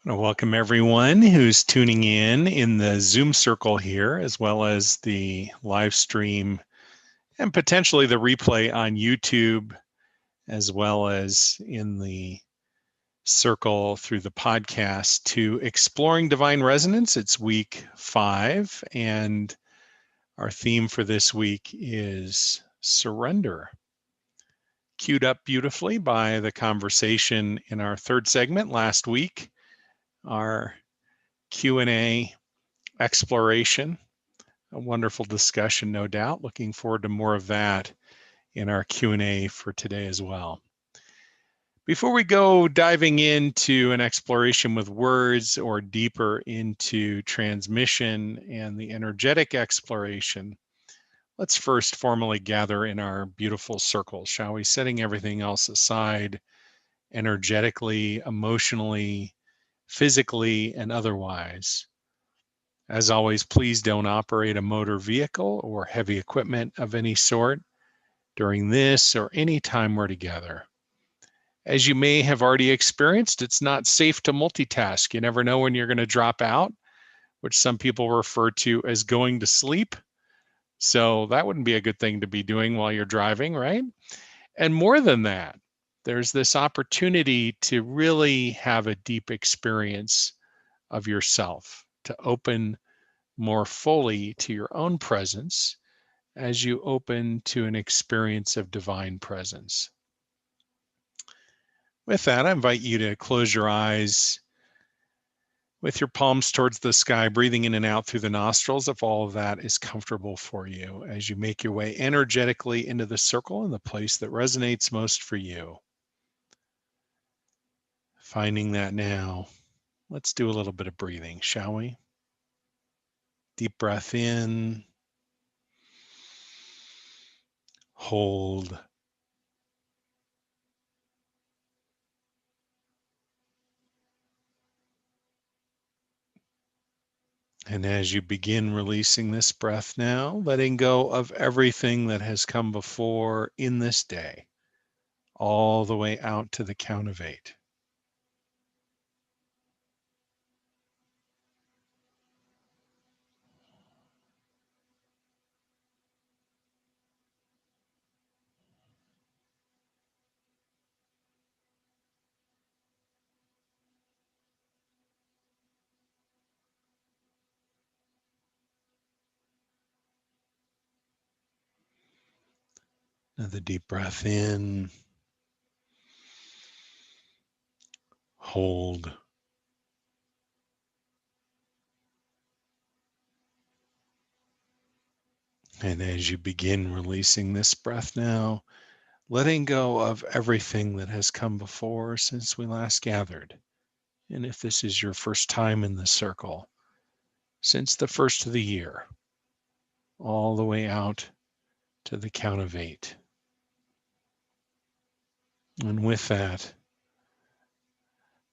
I want to welcome everyone who's tuning in the Zoom circle here, as well as the live stream and potentially the replay on YouTube, as well as in the circle through the podcast to Exploring Divine Resonance. It's week 5, and our theme for this week is surrender. Queued up beautifully by the conversation in our third segment last week, our Q&A exploration, a wonderful discussion, no doubt. Looking forward to more of that in our Q&A for today as well. Before we go diving into an exploration with words or deeper into transmission and the energetic exploration, let's first formally gather in our beautiful circle, shall we? Setting everything else aside, energetically, emotionally, physically, and otherwise. As always, please don't operate a motor vehicle or heavy equipment of any sort during this or any time we're together. As you may have already experienced, it's not safe to multitask. You never know when you're going to drop out, which some people refer to as going to sleep. So that wouldn't be a good thing to be doing while you're driving, right? And more than that, there's this opportunity to really have a deep experience of yourself, to open more fully to your own presence as you open to an experience of divine presence. With that, I invite you to close your eyes with your palms towards the sky, breathing in and out through the nostrils, if all of that is comfortable for you, as you make your way energetically into the circle in the place that resonates most for you. Finding that now, let's do a little bit of breathing, shall we? Deep breath in, hold, and as you begin releasing this breath now, letting go of everything that has come before in this day, all the way out to the count of 8. Another deep breath in, hold, and as you begin releasing this breath now, letting go of everything that has come before since we last gathered. And if this is your first time in the circle, since the first of the year, all the way out to the count of 8. And with that,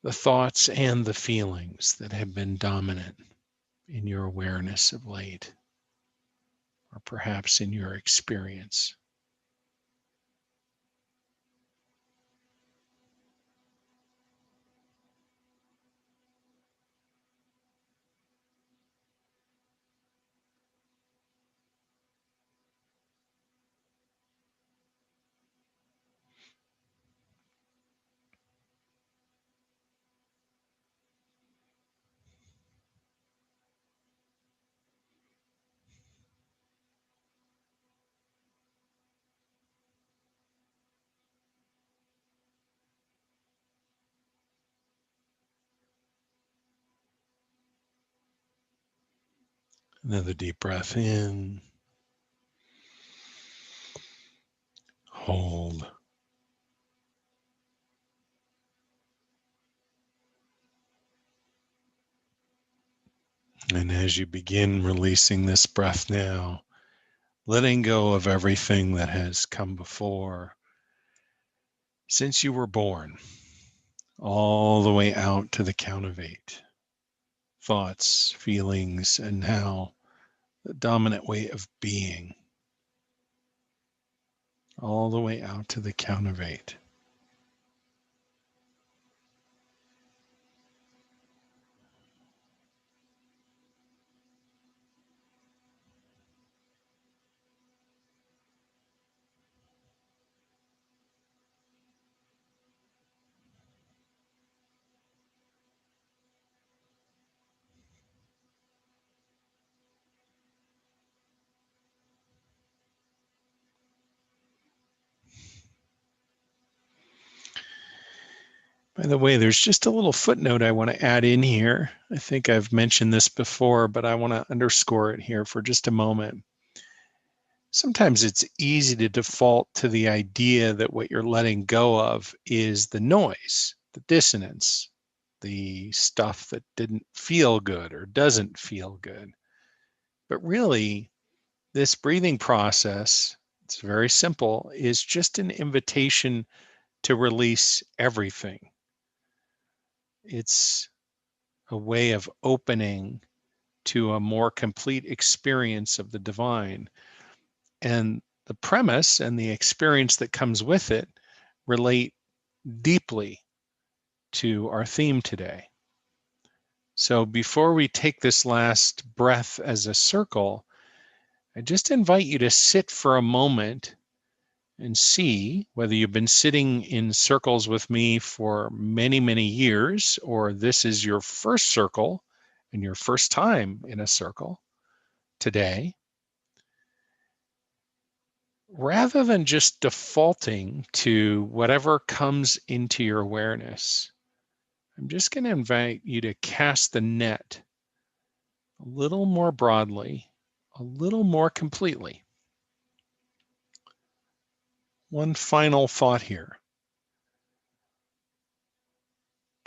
the thoughts and the feelings that have been dominant in your awareness of late, or perhaps in your experience. Another deep breath in, hold, and as you begin releasing this breath now, letting go of everything that has come before since you were born, all the way out to the count of 8. Thoughts, feelings, and now the dominant way of being, all the way out to the count of 8. By the way, there's just a little footnote I want to add in here. I think I've mentioned this before, but I want to underscore it here for just a moment. Sometimes it's easy to default to the idea that what you're letting go of is the noise, the dissonance, the stuff that didn't feel good or doesn't feel good. But really, this breathing process, it's very simple, is just an invitation to release everything. It's a way of opening to a more complete experience of the divine. And the premise and the experience that comes with it relate deeply to our theme today. So before we take this last breath as a circle, I just invite you to sit for a moment and see whether you've been sitting in circles with me for many, many years, or this is your first circle and your first time in a circle today. Rather than just defaulting to whatever comes into your awareness, I'm just going to invite you to cast the net a little more broadly, a little more completely. One final thought here.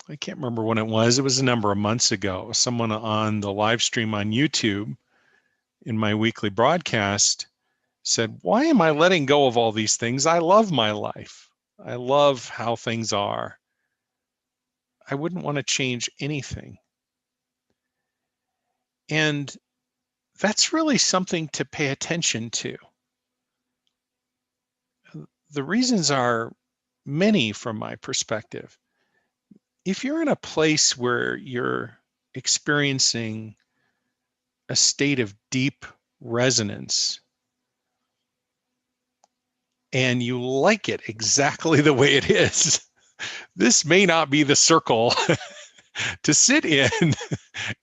I can't remember when it was. It was a number of months ago. Someone on the live stream on YouTube in my weekly broadcast said, "Why am I letting go of all these things? I love my life. I love how things are. I wouldn't want to change anything." And that's really something to pay attention to. The reasons are many from my perspective. If you're in a place where you're experiencing a state of deep resonance and you like it exactly the way it is, this may not be the circle to sit in.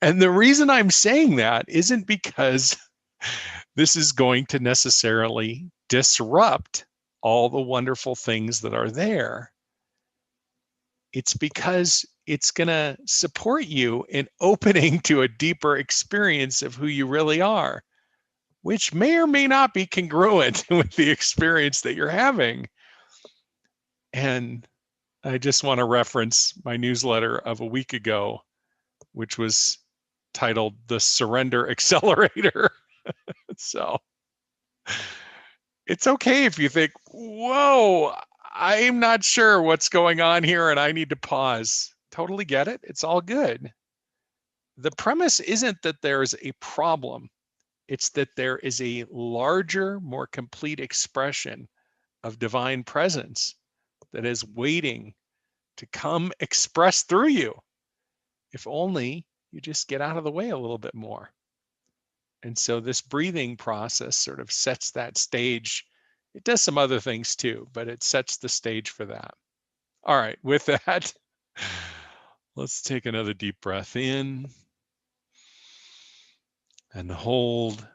And the reason I'm saying that isn't because this is going to necessarily disrupt all the wonderful things that are there. It's because it's going to support you in opening to a deeper experience of who you really are, which may or may not be congruent with the experience that you're having. And I just want to reference my newsletter of a week ago, which was titled The Surrender Accelerator. So it's okay if you think, whoa, I'm not sure what's going on here and I need to pause. Totally get it. It's all good. The premise isn't that there's a problem. It's that there is a larger, more complete expression of divine presence that is waiting to come express through you. If only you just get out of the way a little bit more. And so this breathing process sort of sets that stage. It does some other things too, but it sets the stage for that. All right, with that, let's take another deep breath in and hold.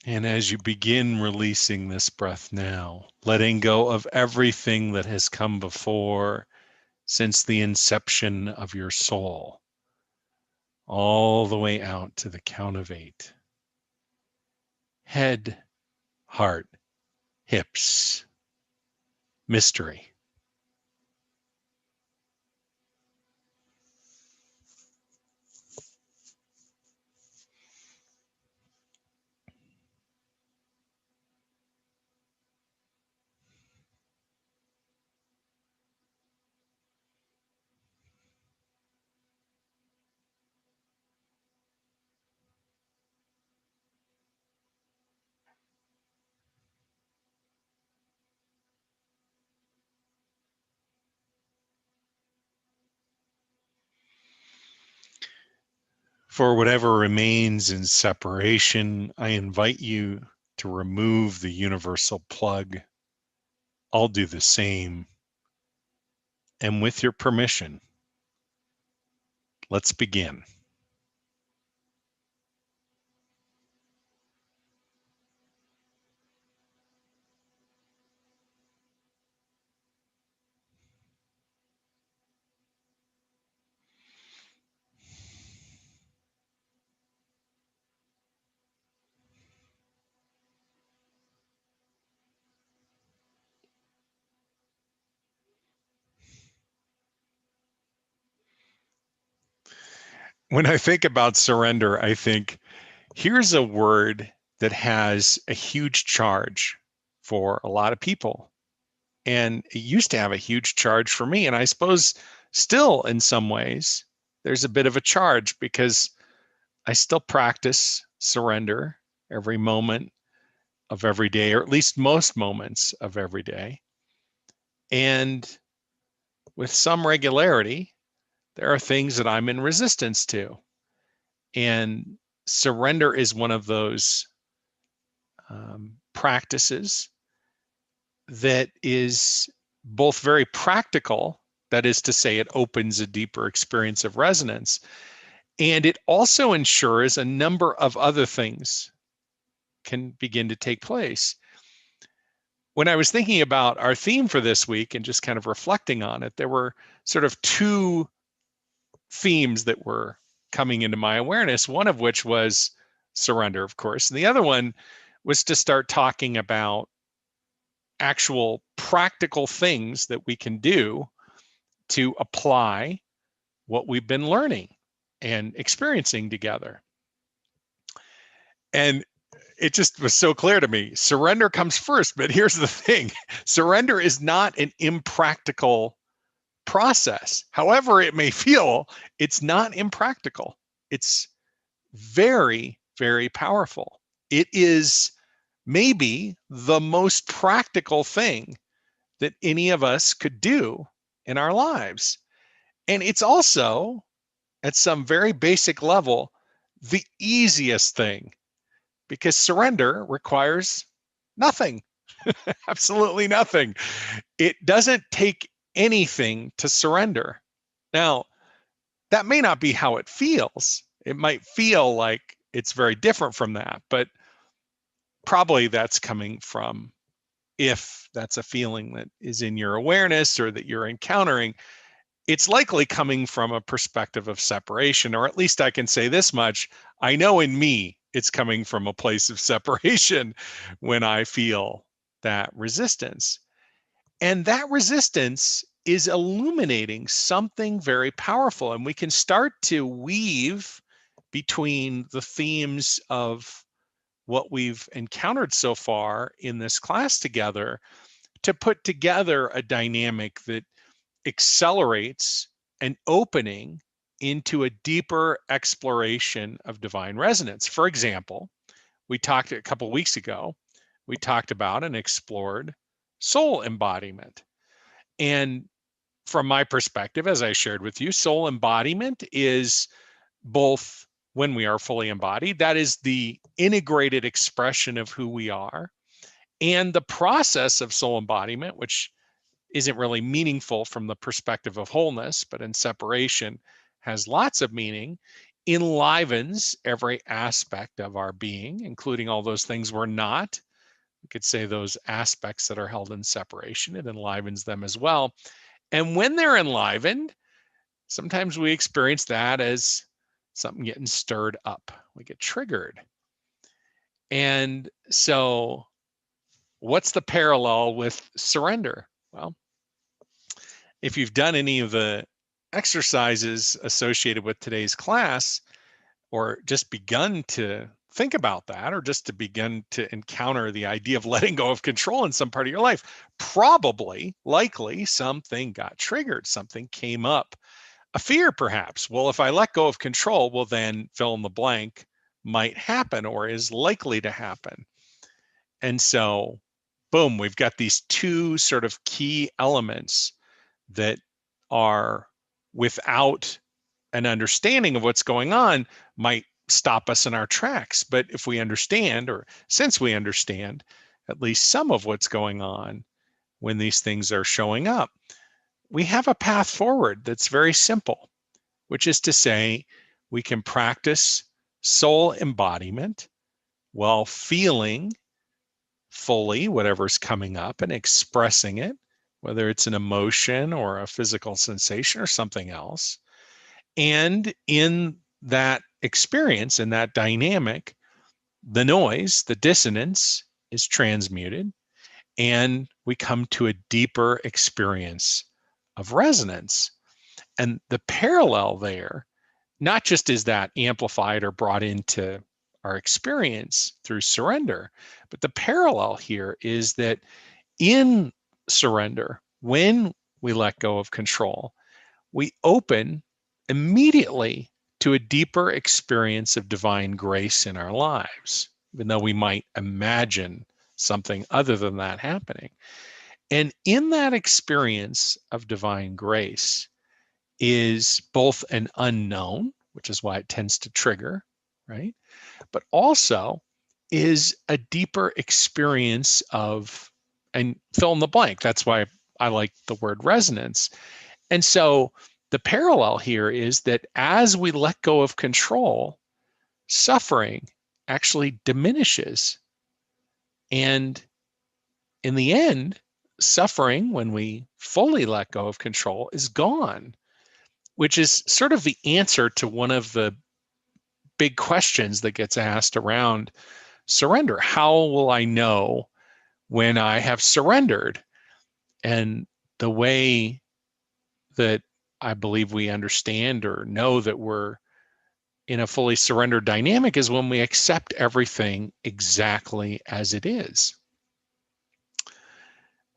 And as you begin releasing this breath now, letting go of everything that has come before since the inception of your soul, all the way out to the count of 8. Head, heart, hips, mystery. For whatever remains in separation, I invite you to remove the universal plug. I'll do the same. And with your permission, let's begin. When I think about surrender, I think here's a word that has a huge charge for a lot of people. And it used to have a huge charge for me. And I suppose still, in some ways, there's a bit of a charge because I still practice surrender every moment of every day, or at least most moments of every day. And with some regularity, there are things that I'm in resistance to. And surrender is one of those practices that is both very practical, that is to say, it opens a deeper experience of resonance, and it also ensures a number of other things can begin to take place. When I was thinking about our theme for this week and just kind of reflecting on it, there were sort of two themes that were coming into my awareness, one of which was surrender, of course, and the other one was to start talking about actual practical things that we can do to apply what we've been learning and experiencing together. And it just was so clear to me. Surrender comes first, but here's the thing. Surrender is not an impractical process. However it may feel, it's not impractical. It's very, very powerful. It is maybe the most practical thing that any of us could do in our lives. And it's also, at some very basic level, the easiest thing, because surrender requires nothing, absolutely nothing. It doesn't take anything to surrender. Now, that may not be how it feels. It might feel like it's very different from that, but probably that's coming from, if that's a feeling that is in your awareness or that you're encountering, it's likely coming from a perspective of separation, or at least I can say this much. I know in me, it's coming from a place of separation when I feel that resistance. And that resistance is illuminating something very powerful. And we can start to weave between the themes of what we've encountered so far in this class together to put together a dynamic that accelerates an opening into a deeper exploration of divine resonance. For example, we talked a couple weeks ago, we talked about and explored soul embodiment. And from my perspective, as I shared with you, soul embodiment is both, when we are fully embodied, that is the integrated expression of who we are, and the process of soul embodiment, which isn't really meaningful from the perspective of wholeness, but in separation has lots of meaning, enlivens every aspect of our being, including all those things we're not. We could say those aspects that are held in separation, it enlivens them as well. And when they're enlivened, sometimes we experience that as something getting stirred up. We get triggered. And so, what's the parallel with surrender? Well, if you've done any of the exercises associated with today's class, or just begun to think about that, or just to begin to encounter the idea of letting go of control in some part of your life, probably, likely, something got triggered, something came up, a fear perhaps. Well, if I let go of control, well, then fill in the blank might happen or is likely to happen. And so, boom, we've got these two sort of key elements that are, without an understanding of what's going on, might stop us in our tracks. But if we understand, or since we understand at least some of what's going on when these things are showing up, we have a path forward that's very simple, which is to say, we can practice soul embodiment while feeling fully whatever's coming up and expressing it, whether it's an emotion or a physical sensation or something else. And in that experience, in that dynamic, the noise, the dissonance is transmuted, and we come to a deeper experience of resonance. And the parallel there not just is that amplified or brought into our experience through surrender, but the parallel here is that in surrender, when we let go of control, we open immediately to a deeper experience of divine grace in our lives, even though we might imagine something other than that happening. And in that experience of divine grace is both an unknown, which is why it tends to trigger, right? But also is a deeper experience of, and fill in the blank. That's why I like the word resonance. And so the parallel here is that as we let go of control, suffering actually diminishes. And in the end, suffering, when we fully let go of control, is gone, which is sort of the answer to one of the big questions that gets asked around surrender. How will I know when I have surrendered? And the way that I believe we understand or know that we're in a fully surrendered dynamic is when we accept everything exactly as it is.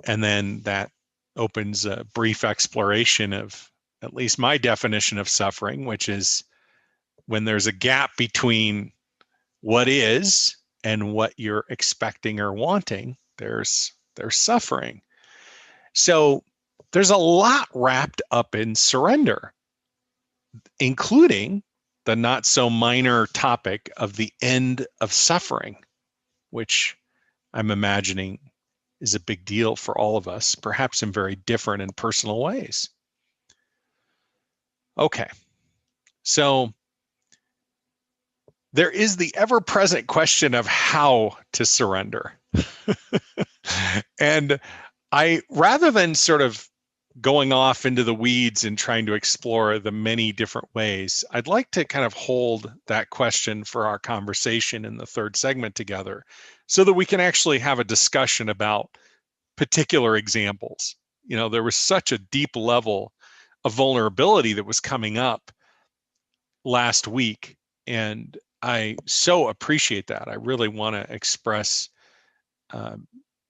And then that opens a brief exploration of at least my definition of suffering, which is when there's a gap between what is and what you're expecting or wanting, there's suffering. So there's a lot wrapped up in surrender, including the not so minor topic of the end of suffering, which I'm imagining is a big deal for all of us, perhaps in very different and personal ways. Okay, so there is the ever-present question of how to surrender. And I, rather than sort of going off into the weeds and trying to explore the many different ways, I'd like to kind of hold that question for our conversation in the third segment together so that we can actually have a discussion about particular examples. You know, there was such a deep level of vulnerability that was coming up last week, and I so appreciate that. I really want to express um,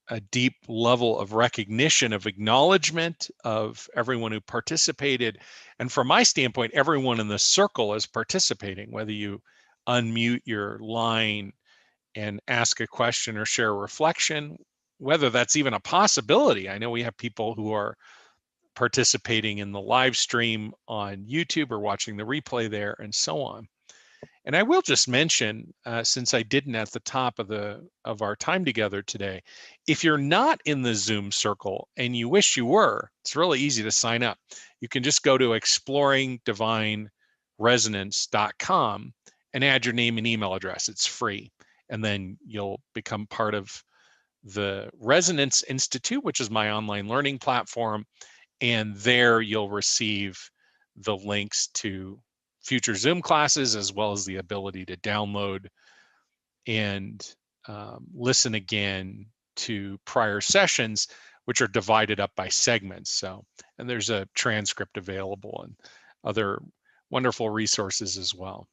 a deep level of recognition, of acknowledgement of everyone who participated. And from my standpoint, everyone in the circle is participating, whether you unmute your line and ask a question or share a reflection, whether that's even a possibility. I know we have people who are participating in the live stream on YouTube or watching the replay there and so on. And I will just mention, since I didn't at the top of our time together today, if you're not in the Zoom circle and you wish you were, it's really easy to sign up. You can just go to exploringdivineresonance.com and add your name and email address. It's free. And then you'll become part of the Resonance Institute, which is my online learning platform. And there you'll receive the links to future Zoom classes, as well as the ability to download and listen again to prior sessions, which are divided up by segments. So, and there's a transcript available and other wonderful resources as well.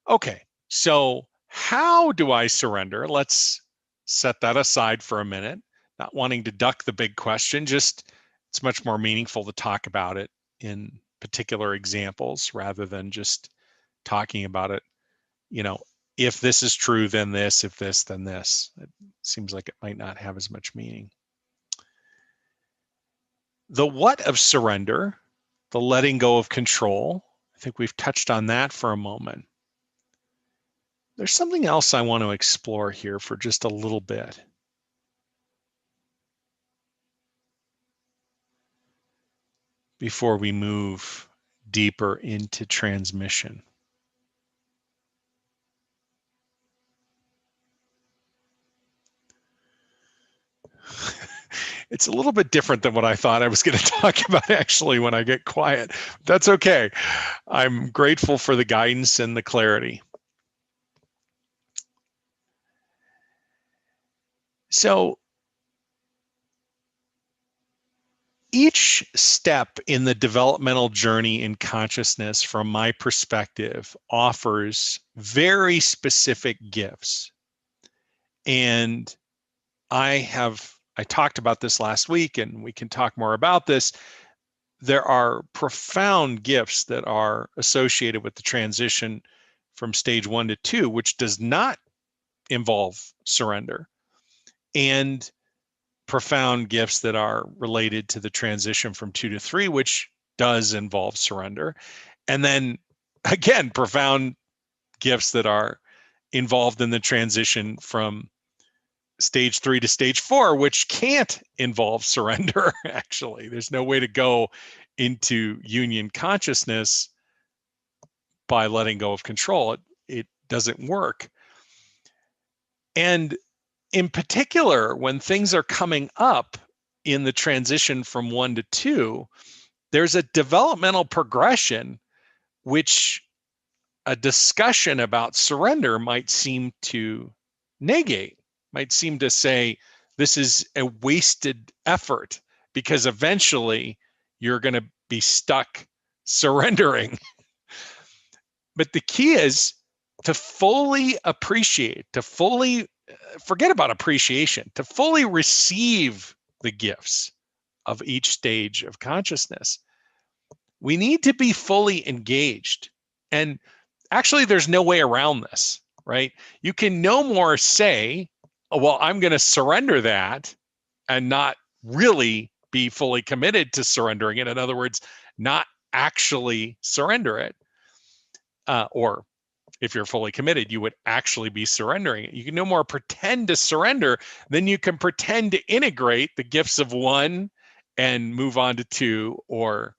Okay, so how do I surrender? Let's set that aside for a minute. Not wanting to duck the big question, just it's much more meaningful to talk about it in particular examples rather than just talking about it, you know, if this is true, then this, if this, then this. It seems like it might not have as much meaning. The what of surrender, the letting go of control, I think we've touched on that for a moment. There's something else I want to explore here for just a little bit. Before we move deeper into transmission. It's a little bit different than what I thought I was going to talk about actually when I get quiet. That's okay. I'm grateful for the guidance and the clarity. So Each step in the developmental journey in consciousness, from my perspective, offers very specific gifts. And I talked about this last week, and we can talk more about this. There are profound gifts that are associated with the transition from stage 1 to 2, which does not involve surrender, and profound gifts that are related to the transition from 2 to 3, which does involve surrender. And then again, profound gifts that are involved in the transition from stage 3 to stage 4, which can't involve surrender. Actually, there's no way to go into union consciousness by letting go of control. It doesn't work. And in particular, when things are coming up in the transition from 1 to 2, there's a developmental progression which a discussion about surrender might seem to negate, might seem to say this is a wasted effort because eventually you're going to be stuck surrendering. But the key is to fully appreciate, to fully forget about appreciation, to fully receive the gifts of each stage of consciousness. We need to be fully engaged. And actually, there's no way around this, right? You can no more say, oh, well, I'm going to surrender that and not really be fully committed to surrendering it. In other words, not actually surrender it. Or if you're fully committed, you would actually be surrendering it. You can no more pretend to surrender than you can pretend to integrate the gifts of 1 and move on to 2, or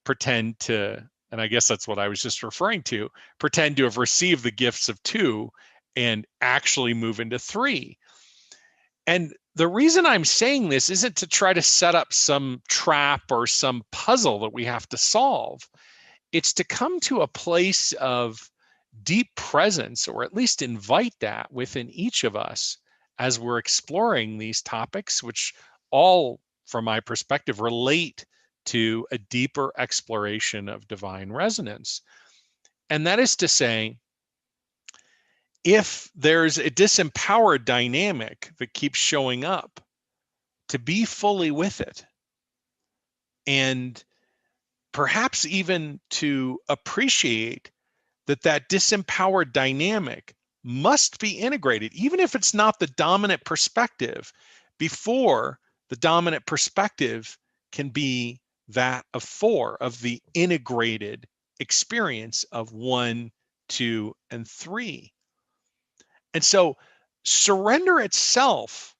pretend to, and I guess that's what I was just referring to, pretend to have received the gifts of 2 and actually move into 3. And the reason I'm saying this isn't to try to set up some trap or some puzzle that we have to solve. It's to come to a place of deep presence, or at least invite that within each of us as we're exploring these topics, which all, from my perspective, relate to a deeper exploration of divine resonance. And that is to say, if there's a disempowered dynamic that keeps showing up, to be fully with it, and perhaps even to appreciate that disempowered dynamic must be integrated, even if it's not the dominant perspective, before the dominant perspective can be that of 4, of the integrated experience of 1, 2, and 3. And so surrender itself,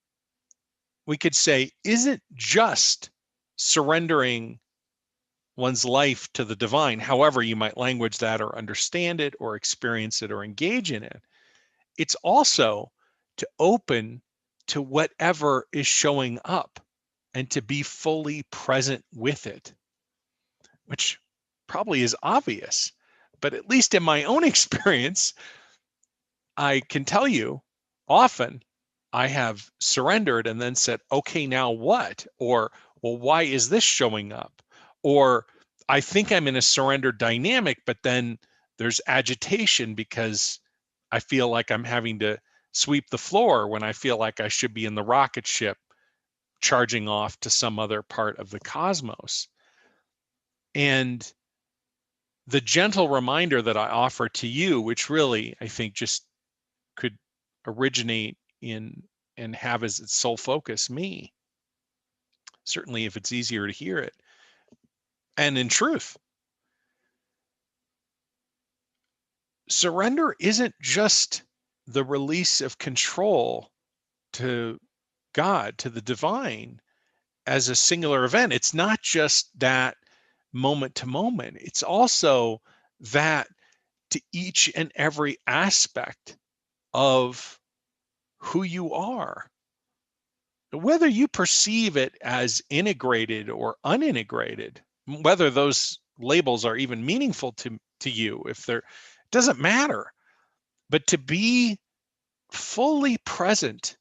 we could say, isn't just surrendering one's life to the divine, however you might language that or understand it or experience it or engage in it. It's also to open to whatever is showing up and to be fully present with it, which probably is obvious, but at least in my own experience, I can tell you often I have surrendered and then said, okay, now what? Or, well, why is this showing up? Or I think I'm in a surrender dynamic, but then there's agitation because I feel like I'm having to sweep the floor when I feel like I should be in the rocket ship charging off to some other part of the cosmos. And the gentle reminder that I offer to you, which really I think just could originate in and have as its sole focus me, certainly if it's easier to hear it. And in truth, surrender isn't just the release of control to God, to the divine as a singular event. It's not just that moment to moment. It's also that to each and every aspect of who you are. Whether you perceive it as integrated or unintegrated, whether those labels are even meaningful to you, if they're, it doesn't matter. But to be fully present,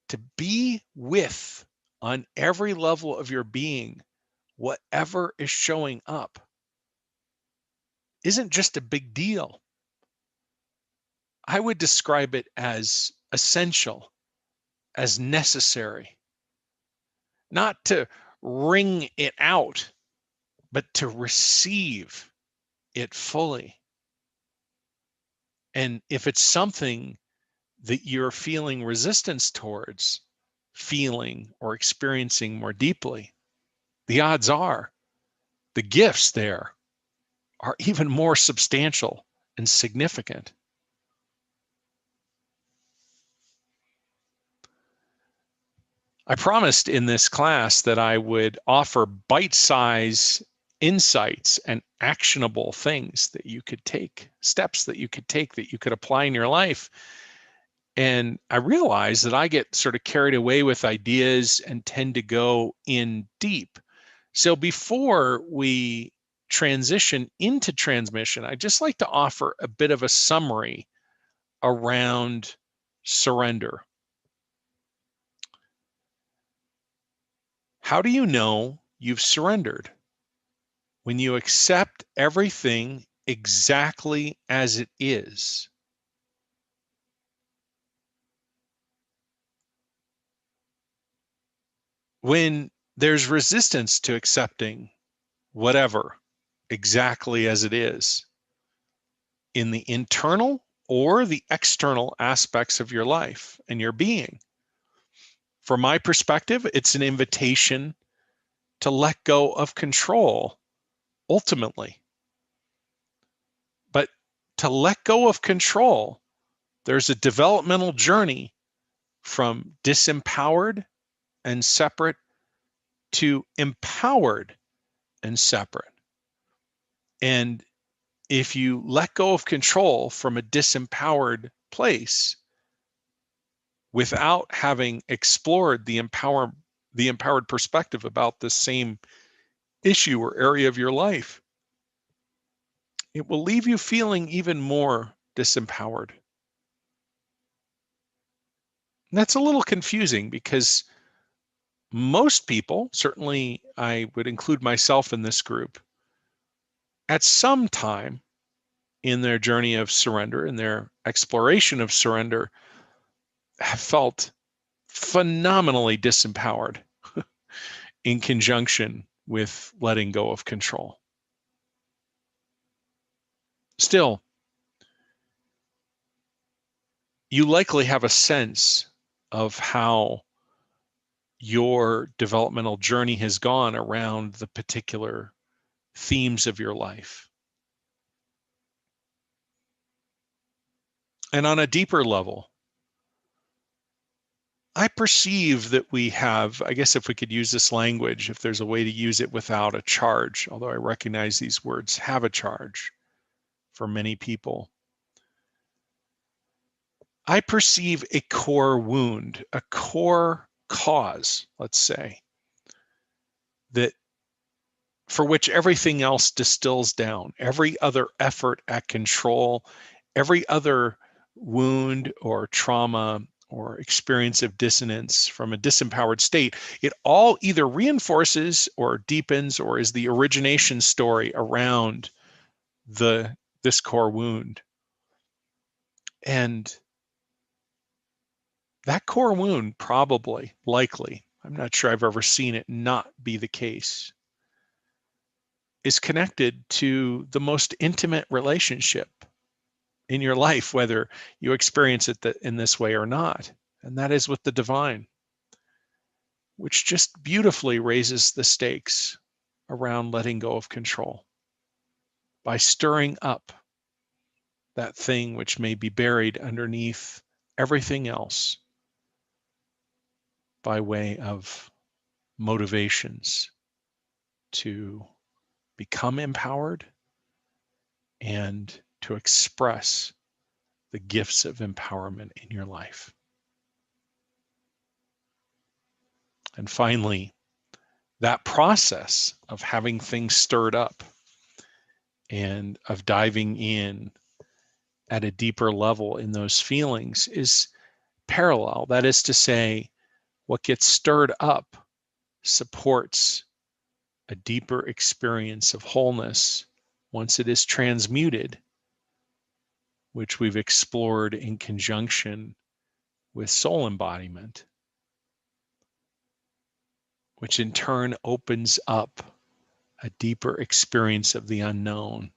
to be with on every level of your being whatever is showing up isn't just a big deal. I would describe it as essential, as necessary, not to wring it out, but to receive it fully. And if it's something that you're feeling resistance towards feeling or experiencing more deeply, the odds are the gifts there are even more substantial and significant. I promised in this class that I would offer bite-sized insights and actionable things that you could take, steps that you could take that you could apply in your life. And I realize that I get sort of carried away with ideas and tend to go in deep. So before we transition into transmission, I'd just like to offer a bit of a summary around surrender. How do you know you've surrendered? When you accept everything exactly as it is. When there's resistance to accepting whatever exactly as it is in the internal or the external aspects of your life and your being. From my perspective, it's an invitation to let go of control ultimately. But to let go of control, there's a developmental journey from disempowered and separate to empowered and separate. And if you let go of control from a disempowered place without having explored the empowered perspective about the same issue or area of your life, it will leave you feeling even more disempowered. And that's a little confusing because most people, certainly I would include myself in this group, at some time in their journey of surrender, in their exploration of surrender, have felt phenomenally disempowered in conjunction with letting go of control. Still, you likely have a sense of how your developmental journey has gone around the particular themes of your life. And on a deeper level, I perceive that we have, I guess if we could use this language, if there's a way to use it without a charge, although I recognize these words have a charge for many people. I perceive a core wound, a core cause, let's say, that for which everything else distills down. Every other effort at control, every other wound or trauma or experience of dissonance from a disempowered state, it all either reinforces or deepens or is the origination story around this core wound. And that core wound probably, likely, I'm not sure I've ever seen it not be the case, is connected to the most intimate relationship in your life, whether you experience it in this way or not. And that is with the divine, which just beautifully raises the stakes around letting go of control by stirring up that thing which may be buried underneath everything else by way of motivations to become empowered and to express the gifts of empowerment in your life. And finally, that process of having things stirred up and of diving in at a deeper level in those feelings is parallel. That is to say, what gets stirred up supports a deeper experience of wholeness once it is transmuted, which we've explored in conjunction with soul embodiment, which in turn opens up a deeper experience of the unknown,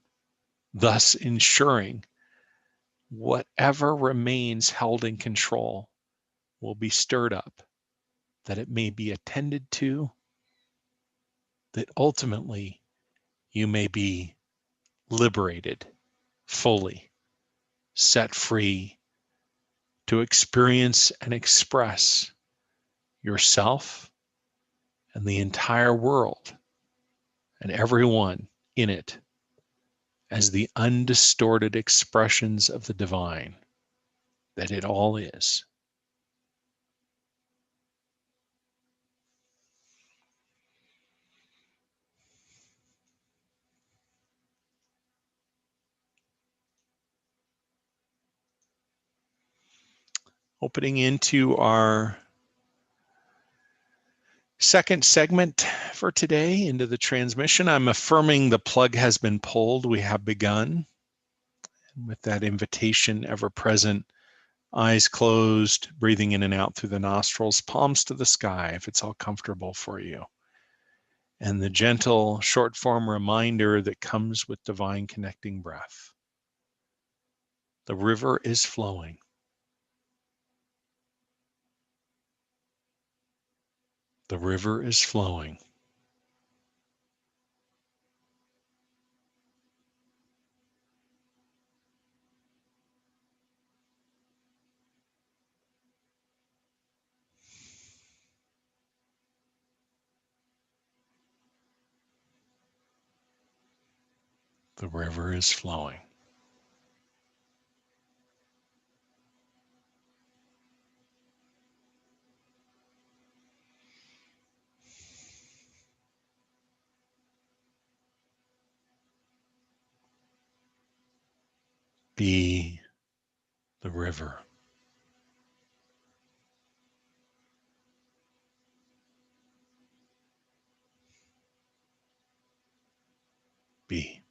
thus ensuring whatever remains held in control will be stirred up, that it may be attended to, that ultimately you may be liberated fully, set free to experience and express yourself and the entire world and everyone in it as the undistorted expressions of the divine that it all is. Opening into our second segment for today, into the transmission, I'm affirming the plug has been pulled. We have begun. And with that invitation ever present, eyes closed, breathing in and out through the nostrils, palms to the sky if it's all comfortable for you. And the gentle short form reminder that comes with divine connecting breath. The river is flowing. The river is flowing. The river is flowing. Be the river. Be.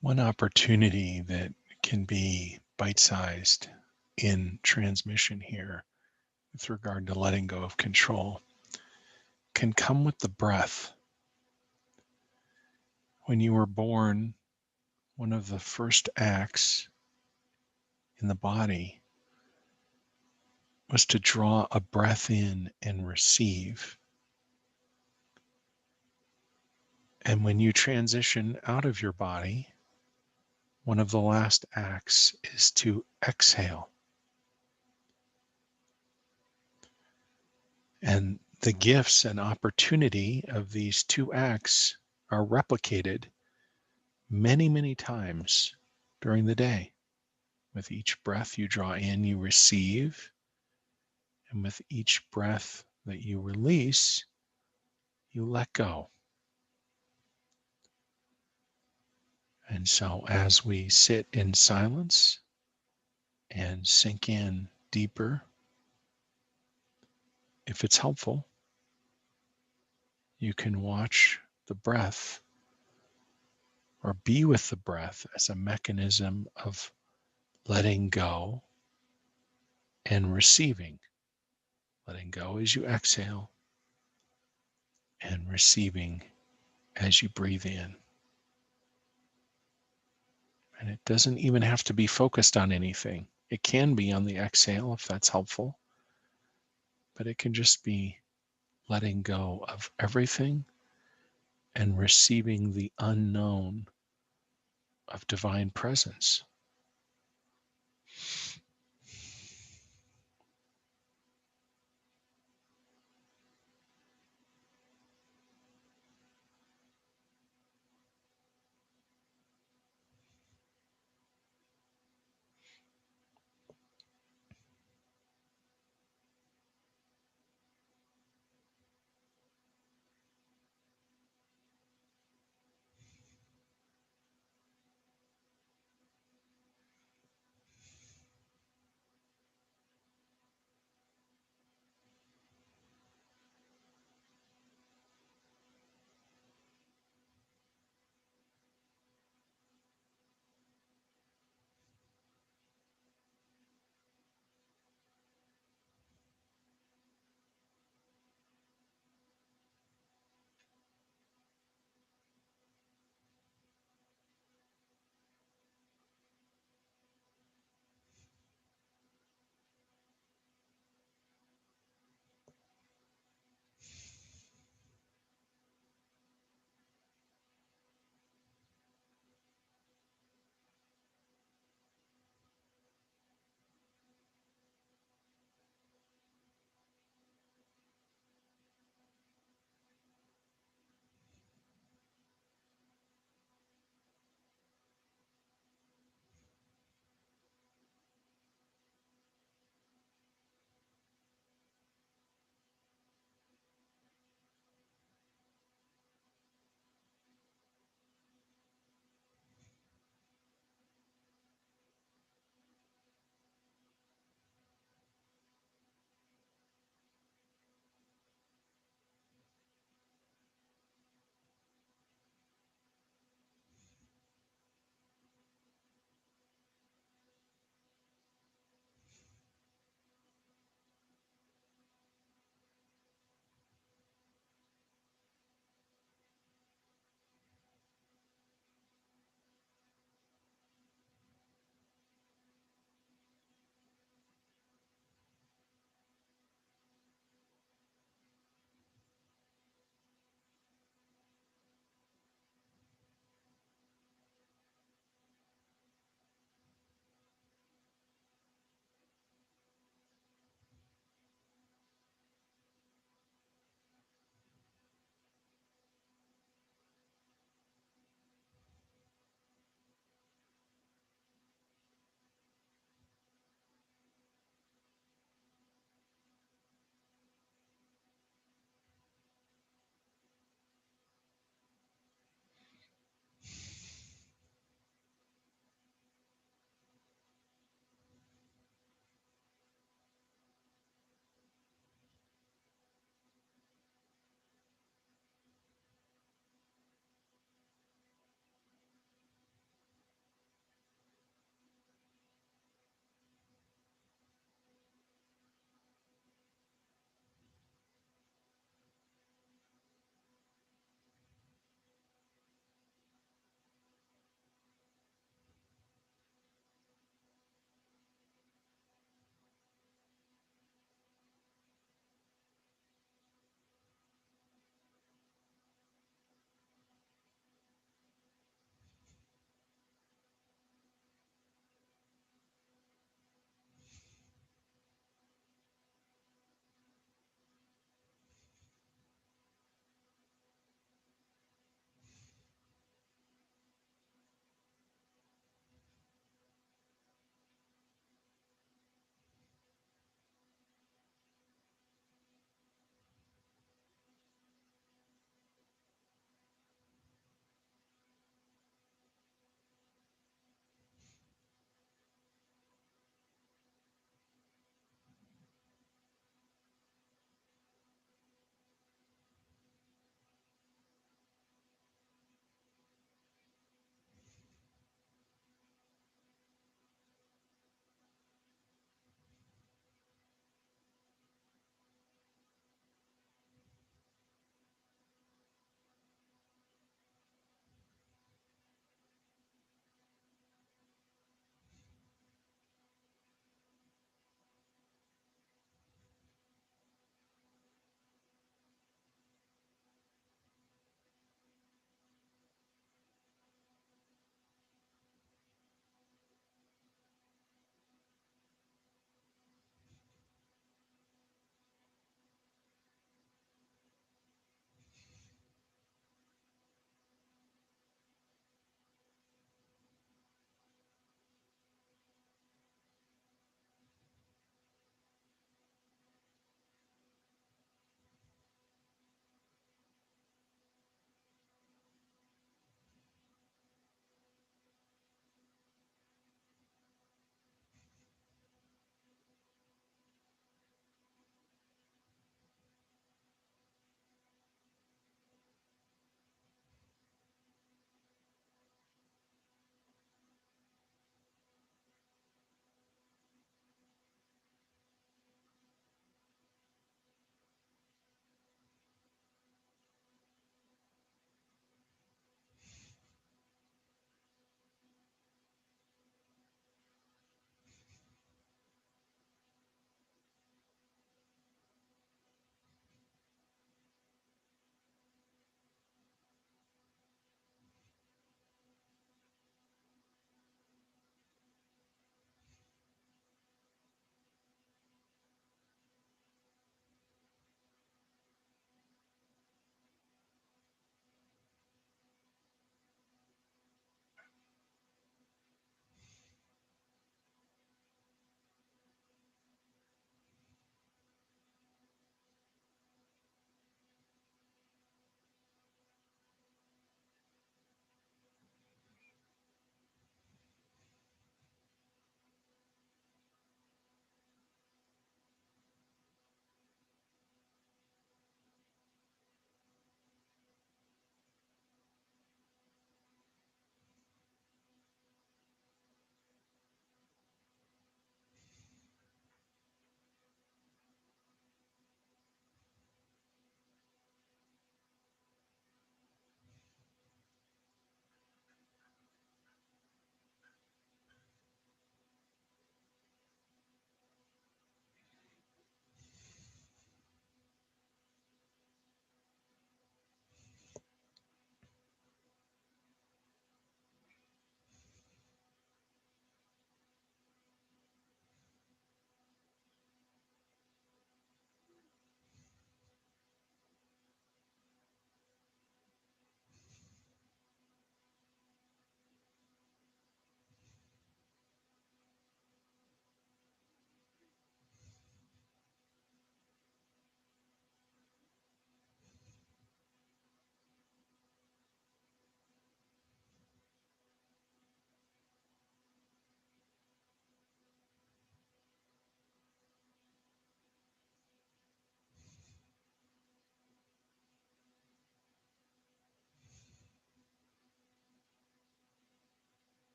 One opportunity that can be bite-sized in transmission here with regard to letting go of control can come with the breath. When you were born, one of the first acts in the body was to draw a breath in and receive. And when you transition out of your body, one of the last acts is to exhale. And the gifts and opportunity of these two acts are replicated many, many times during the day. With each breath you draw in, you receive. And with each breath that you release, you let go. And so as we sit in silence and sink in deeper, if it's helpful, you can watch the breath or be with the breath as a mechanism of letting go and receiving. Letting go as you exhale and receiving as you breathe in. And it doesn't even have to be focused on anything. It can be on the exhale if that's helpful, but it can just be letting go of everything and receiving the unknown of divine presence.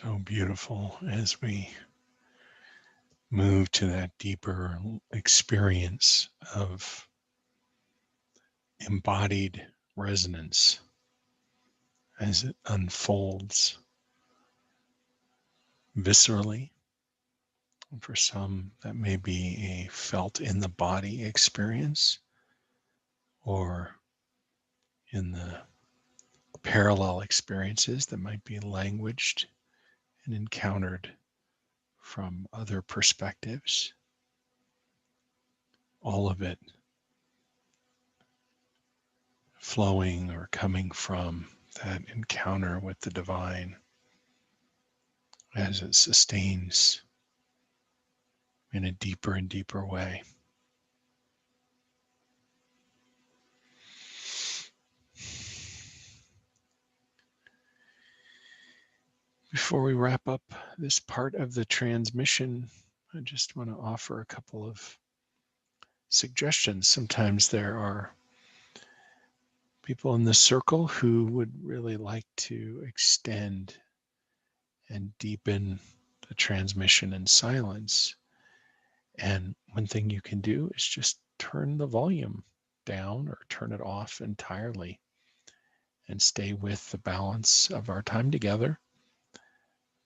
So beautiful as we move to that deeper experience of embodied resonance as it unfolds viscerally. For some, that may be a felt in the body experience, or in the parallel experiences that might be languaged and encountered from other perspectives. All of it flowing or coming from that encounter with the divine as it sustains in a deeper and deeper way. Before we wrap up this part of the transmission, I just want to offer a couple of suggestions. Sometimes there are people in the circle who would really like to extend and deepen the transmission in silence. And one thing you can do is just turn the volume down or turn it off entirely and stay with the balance of our time together,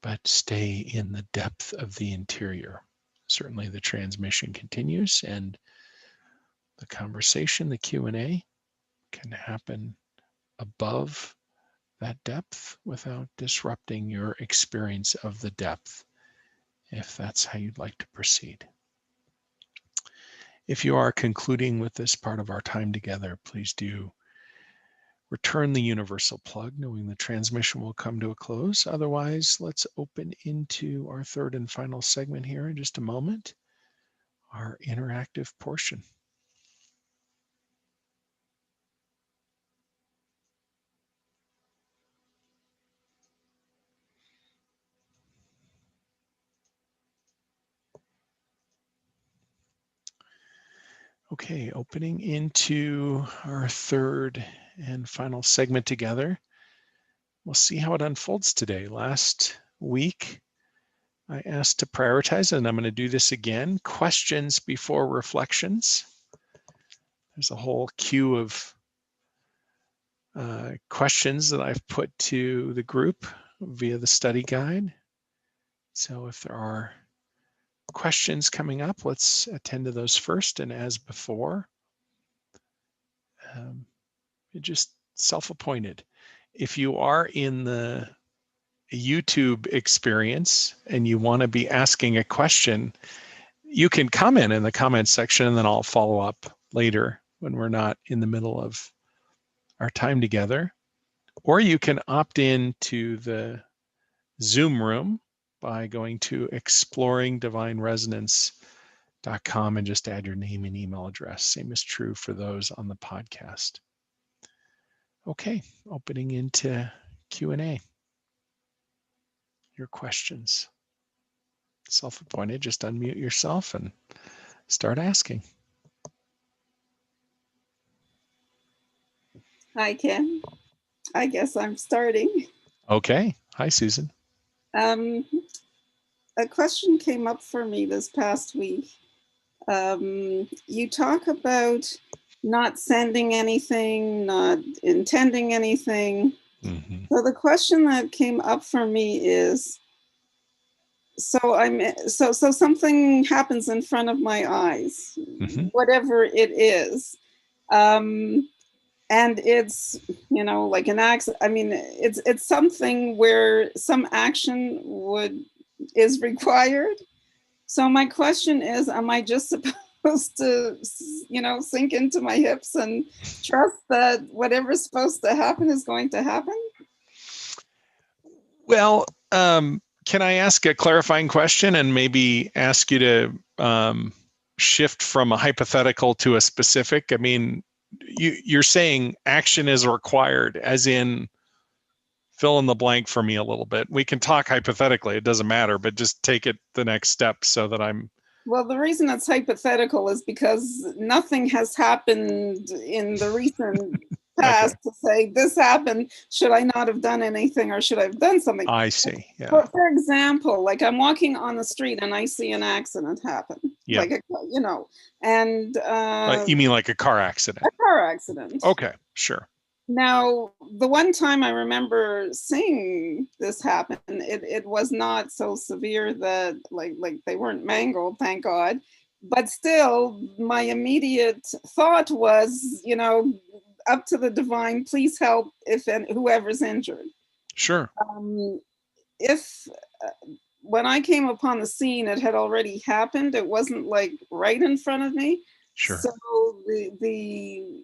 but stay in the depth of the interior. Certainly the transmission continues, and the conversation, the Q&A, can happen above that depth without disrupting your experience of the depth, if that's how you'd like to proceed. If you are concluding with this part of our time together, please do return the universal plug, knowing the transmission will come to a close. Otherwise, let's open into our third and final segment here in just a moment, our interactive portion. Okay, opening into our third and final segment together. We'll see how it unfolds today. Last week, I asked to prioritize, and I'm going to do this again, questions before reflections. There's a whole queue of questions that I've put to the group via the study guide. So if there are questions coming up, let's attend to those first. And as before, just self-appointed. If you are in the YouTube experience and you want to be asking a question, you can comment in the comment section, and then I'll follow up later when we're not in the middle of our time together. Or you can opt in to the Zoom room by going to exploringdivineresonance.com and just add your name and email address. Same is true for those on the podcast. Okay, opening into Q&A. Your questions. Self-appointed, just unmute yourself and start asking. Hi, Ken. I guess I'm starting. Okay. Hi, Susan. A question came up for me this past week. You talk about not sending anything, not intending anything. Mm-hmm. So the question that came up for me is, so something happens in front of my eyes, whatever it is. And it's, like an accident. I mean, it's something where some action is required. So my question is, am I just supposed to, sink into my hips and trust that whatever's supposed to happen is going to happen? Well, can I ask a clarifying question and maybe ask you to shift from a hypothetical to a specific? I mean, you're saying action is required, as in fill in the blank for me a little bit. We can talk hypothetically, it doesn't matter, but just take it the next step so that I'm... Well, the reason it's hypothetical is because nothing has happened in the recent past to say this happened. Should I not have done anything, or should I have done something? I see. Yeah. For example, like I'm walking on the street and I see an accident happen. Yeah. Like and you mean like a car accident? A car accident. Okay, sure. Now, the one time I remember seeing this happen, it was not so severe that like they weren't mangled, thank God. But still, my immediate thought was, up to the divine, please help whoever's injured. Sure. If when I came upon the scene, it had already happened. It wasn't like right in front of me. Sure. So the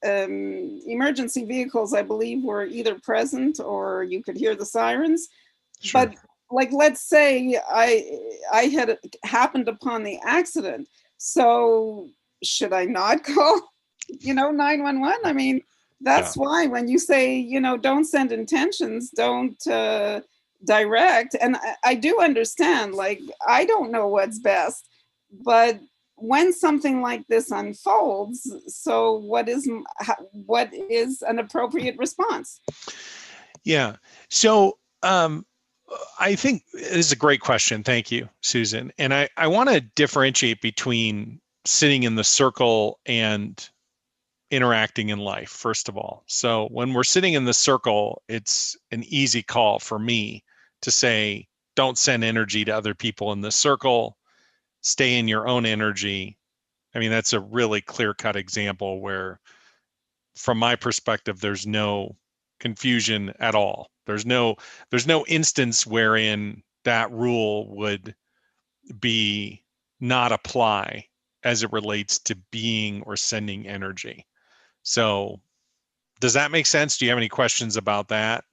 emergency vehicles, I believe, were either present or you could hear the sirens. Sure. But like, let's say I had happened upon the accident. So should I not call, 911? I mean, that's why when you say, don't send intentions, don't direct. And I do understand, like, I don't know what's best, but when something like this unfolds, so what is an appropriate response? Yeah. So I think this is a great question. Thank you, Susan. And I want to differentiate between sitting in the circle and interacting in life, first of all. So when we're sitting in the circle, it's an easy call for me to say, don't send energy to other people in the circle, stay in your own energy. I mean, that's a really clear-cut example where, from my perspective, there's no confusion at all. There's no instance wherein that rule would be not apply as it relates to being or sending energy. So does that make sense? Do you have any questions about that?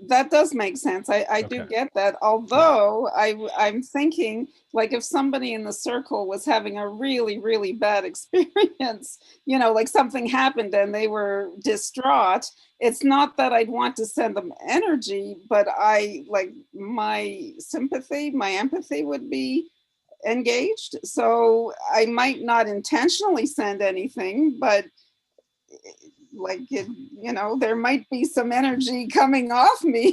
That does make sense. I do get that. Although I'm thinking, like, if somebody in the circle was having a really, really bad experience, like something happened and they were distraught, it's not that I'd want to send them energy, but my sympathy, my empathy would be engaged. So I might not intentionally send anything, but there might be some energy coming off me.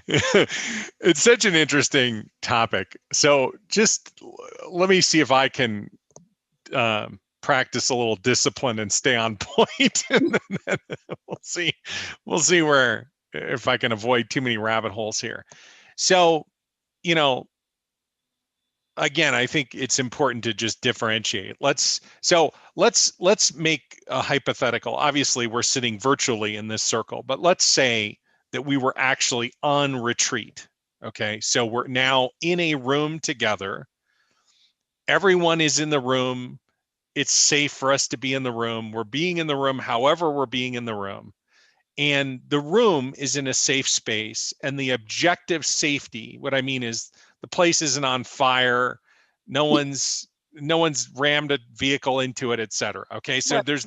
It's such an interesting topic. So just let me see if I can practice a little discipline and stay on point. And then we'll see where, if I can avoid too many rabbit holes here. So, again, I think it's important to just differentiate. Let's make a hypothetical. Obviously, we're sitting virtually in this circle, but let's say that we were actually on retreat. Okay, so we're now in a room together. Everyone is in the room. It's safe for us to be in the room. We're being in the room however we're being in the room. And the room is in a safe space. And the objective safety, what I mean is, the place isn't on fire. No one's rammed a vehicle into it, et cetera. Okay, so there's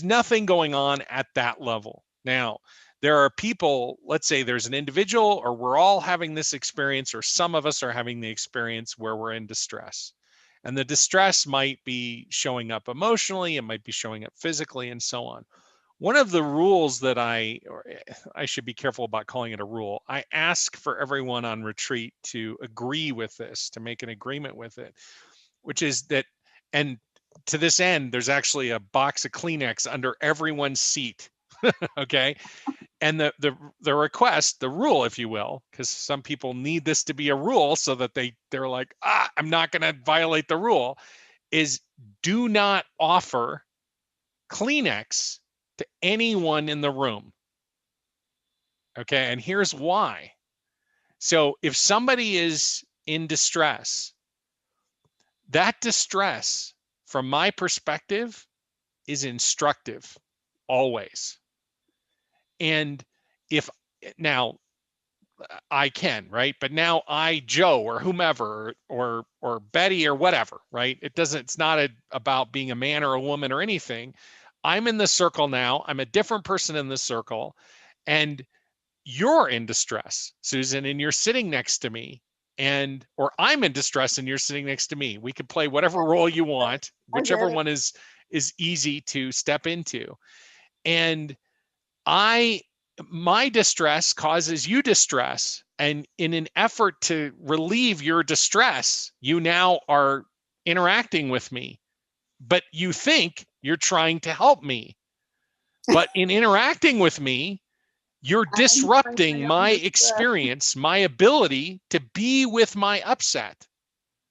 nothing going on at that level. Now, there are people, let's say there's an individual, or we're all having this experience, or some of us are having the experience where we're in distress. And the distress might be showing up emotionally, it might be showing up physically, and so on. One of the rules that I should be careful about calling it a rule, I ask for everyone on retreat to agree with this, to make an agreement with it, which is that, and to this end, there's actually a box of Kleenex under everyone's seat. Okay. And the request, the rule, if you will, because some people need this to be a rule so that they're like, I'm not going to violate the rule, is do not offer Kleenex to anyone in the room. Okay, and here's why. So if somebody is in distress, that distress, from my perspective, is instructive, always. And if now I can, right? But now I, Joe, or whomever, or Betty, or whatever, right? It's not about being a man or a woman or anything. I'm in the circle now. I'm a different person in the circle, and you're in distress, Susan, and you're sitting next to me, or I'm in distress and you're sitting next to me. We could play whatever role you want, whichever one is is easy to step into. And my distress causes you distress. And in an effort to relieve your distress, you now are interacting with me, but you think you're trying to help me. But in interacting with me, you're disrupting my experience, my ability to be with my upset.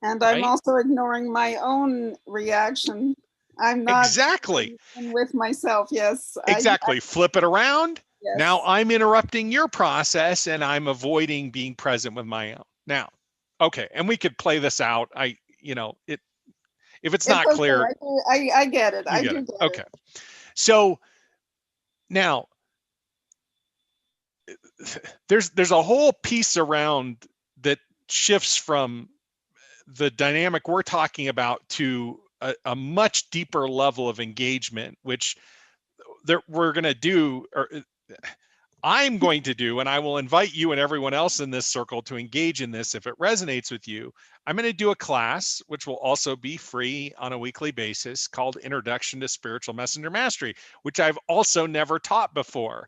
And I'm also ignoring my own reaction. I'm not exactly with myself. Yes. Exactly. Flip it around. Yes. Now I'm interrupting your process and I'm avoiding being present with my own. Now, okay, and we could play this out. If it's not clear, I get it. I do get it. Okay. So now there's a whole piece around that shifts from the dynamic we're talking about to a much deeper level of engagement, which we're going to do, or I'm going to do, and I will invite you and everyone else in this circle to engage in this if it resonates with you. I'm going to do a class, which will also be free on a weekly basis, called Introduction to Spiritual Messenger Mastery, which I've also never taught before.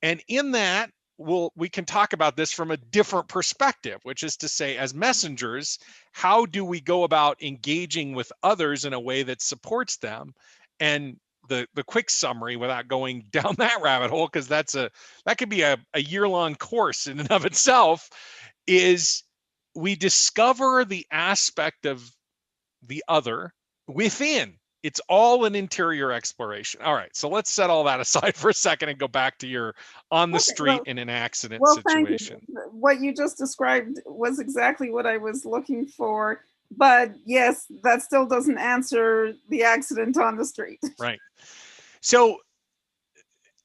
And in that, we can talk about this from a different perspective, which is to say, as messengers, how do we go about engaging with others in a way that supports them? And the quick summary, without going down that rabbit hole, because that could be a year-long course in and of itself, is we discover the aspect of the other within. It's all an interior exploration. All right, so let's set all that aside for a second and go back to your on the street in an accident situation. Thank you. What you just described was exactly what I was looking for. But yes, that still doesn't answer the accident on the street. Right. So,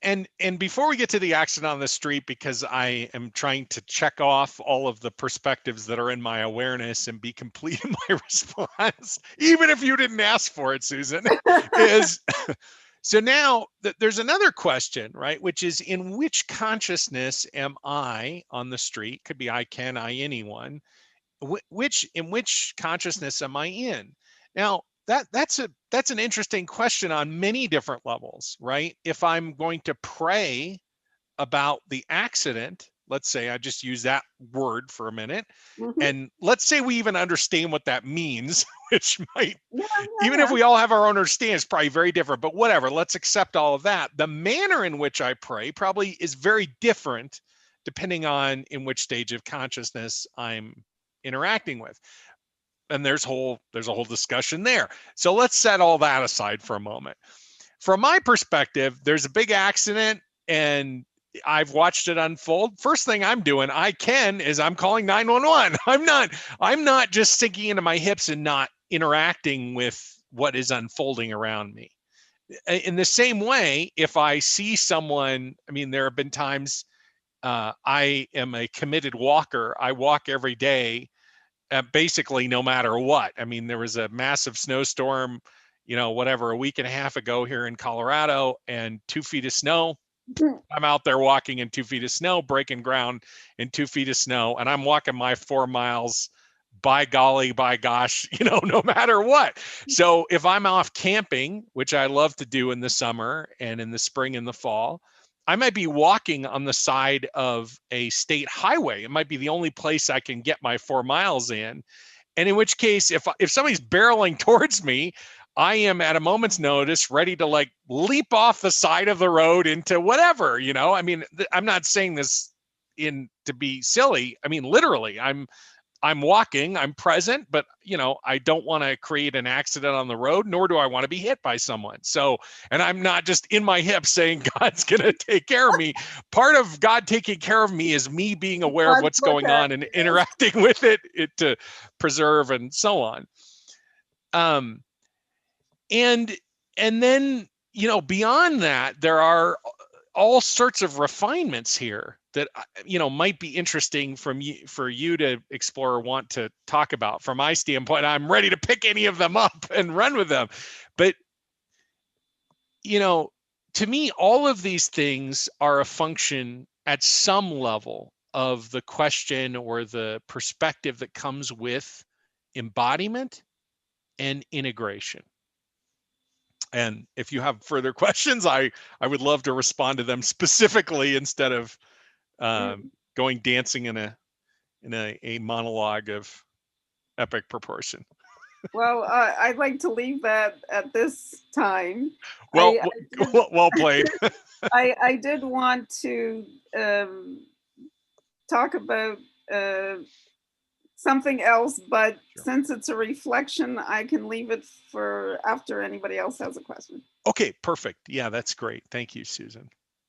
and before we get to the accident on the street, because I am trying to check off all of the perspectives that are in my awareness and be complete in my response, even if you didn't ask for it, Susan, is so now there's another question, right? Which is, in which consciousness am I on the street? Could be I, Ken, I, anyone. In which consciousness am I in? Now, that's an interesting question on many different levels, right? If I'm going to pray about the accident, let's say I just use that word for a minute, and let's say we even understand what that means, which might, even if we all have our own understanding, it's probably very different, but whatever, let's accept all of that. The manner in which I pray probably is very different depending on in which stage of consciousness I'm interacting with. And there's a whole discussion there. So let's set all that aside for a moment. From my perspective, there's a big accident and I've watched it unfold. First thing I'm doing, I'm calling 911. I'm not just sinking into my hips and not interacting with what is unfolding around me. In the same way, if I see someone, I mean, there have been times I am a committed walker. I walk every day, basically no matter what. I mean, there was a massive snowstorm, a week and a half ago here in Colorado, and 2 feet of snow. I'm out there walking in 2 feet of snow, breaking ground in 2 feet of snow, and I'm walking my 4 miles, by golly, by gosh, no matter what. So if I'm off camping, which I love to do in the summer and in the spring and the fall, I might be walking on the side of a state highway. It might be the only place I can get my 4 miles in. And in which case, if somebody's barreling towards me, I am at a moment's notice ready to leap off the side of the road into whatever, I mean, I'm not saying this to be silly. I mean, literally, I'm walking, I'm present, but I don't want to create an accident on the road, nor do I want to be hit by someone. So, and I'm not just in my hips saying God's going to take care of me. Part of God taking care of me is me being aware of what's going on and interacting with it to preserve and so on. And then, beyond that, there are all sorts of refinements here that might be interesting for you to explore or want to talk about. From my standpoint, I'm ready to pick any of them up and run with them. But to me, all of these things are a function at some level of the question or the perspective that comes with embodiment and integration. And if you have further questions, I would love to respond to them specifically instead of going dancing in a monologue of epic proportion. Well, I'd like to leave that at this time. Well, well played. I did want to talk about something else, but Sure. since it's a reflection, I can leave it for after anybody else has a question. Okay, perfect. Yeah, that's great. Thank you, Susan.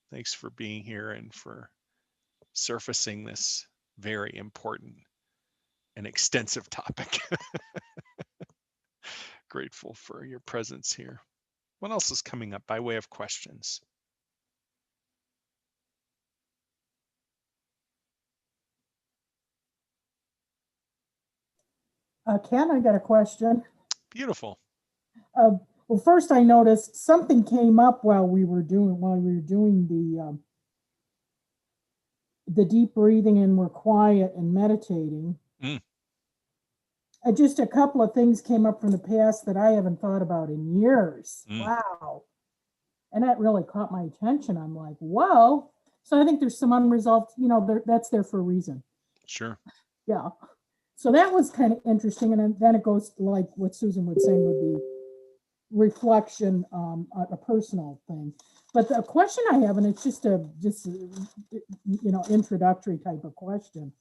Thanks for being here and for surfacing this very important and extensive topic. Grateful for your presence here. What else is coming up by way of questions? Ken, I got a question. Beautiful. Well, first I noticed something came up while we were doing the deep breathing and we're quiet and meditating. Just a couple of things came up from the past that I haven't thought about in years. Wow. And that really caught my attention. I'm like, whoa. So I think there's some unresolved, that's there for a reason. Sure. Yeah. So that was kind of interesting. And then it goes like what Susan was saying would be reflection, a personal thing. But the question I have, and it's just introductory type of question.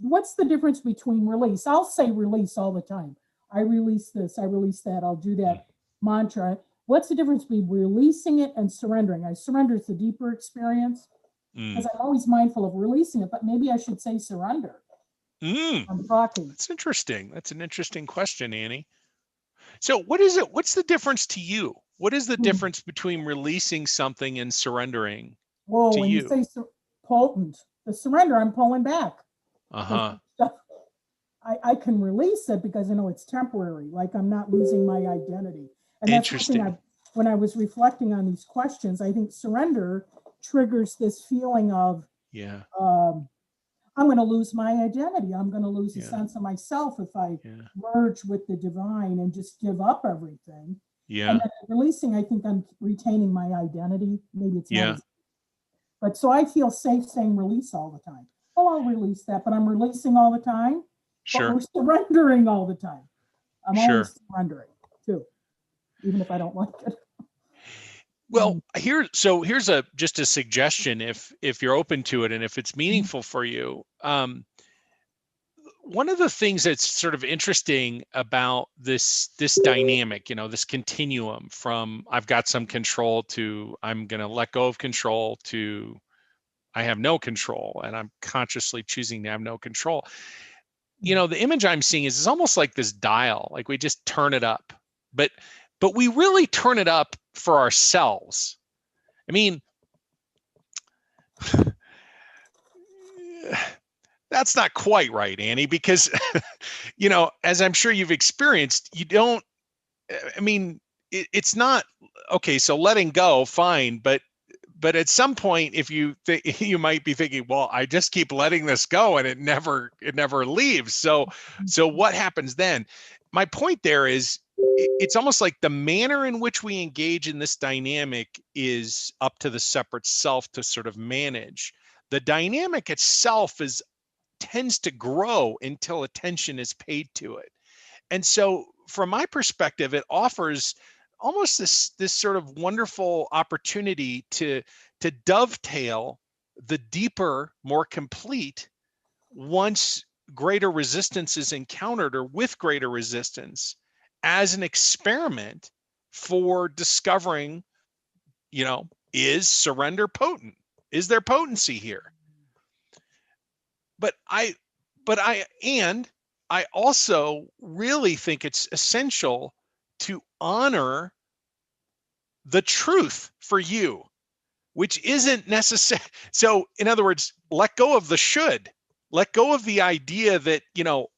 What's the difference between release? I'll say release all the time. I release this, I release that, I'll do that mantra. What's the difference between releasing it and surrendering? I surrender is the deeper experience because I'm always mindful of releasing it, but maybe I should say surrender. I'm talking. That's interesting. That's an interesting question, Annie. So what is it? What's the difference to you? What is the difference between releasing something and surrendering to when you? You say potent, the surrender, I'm pulling back. I can release it because I know it's temporary, like I'm not losing my identity. And that's interesting. When I was reflecting on these questions, I think surrender triggers this feeling of, I'm going to lose my identity. I'm going to lose a sense of myself if I merge with the divine and just give up everything. And then releasing, I think I'm retaining my identity. Maybe it's not. But so I feel safe saying release all the time. Well, I'll release that, but I'm releasing all the time. Sure. But we're surrendering all the time. I'm always surrendering too, even if I don't like it. Well, here's just a suggestion if you're open to it and if it's meaningful for you. One of the things that's sort of interesting about this dynamic, this continuum from I've got some control to I'm going to let go of control to I have no control and I'm consciously choosing to have no control. The image I'm seeing is almost like this dial, like we just turn it up, but we really turn it up for ourselves. I mean, that's not quite right, Annie, because, as I'm sure you've experienced, it's not, okay, so letting go, fine, but at some point, if you might be thinking, well, I just keep letting this go and it never leaves. So what happens then? My point there is, it's almost like the manner in which we engage in this dynamic is up to the separate self to sort of manage. The dynamic itself tends to grow until attention is paid to it. And so from my perspective, it offers almost this sort of wonderful opportunity to dovetail the deeper, more complete once greater resistance is encountered or with greater resistance as an experiment for discovering, is surrender potent? Is there potency here? But I also really think it's essential to honor the truth for you, which isn't necessary. So in other words, let go of the should, let go of the idea that,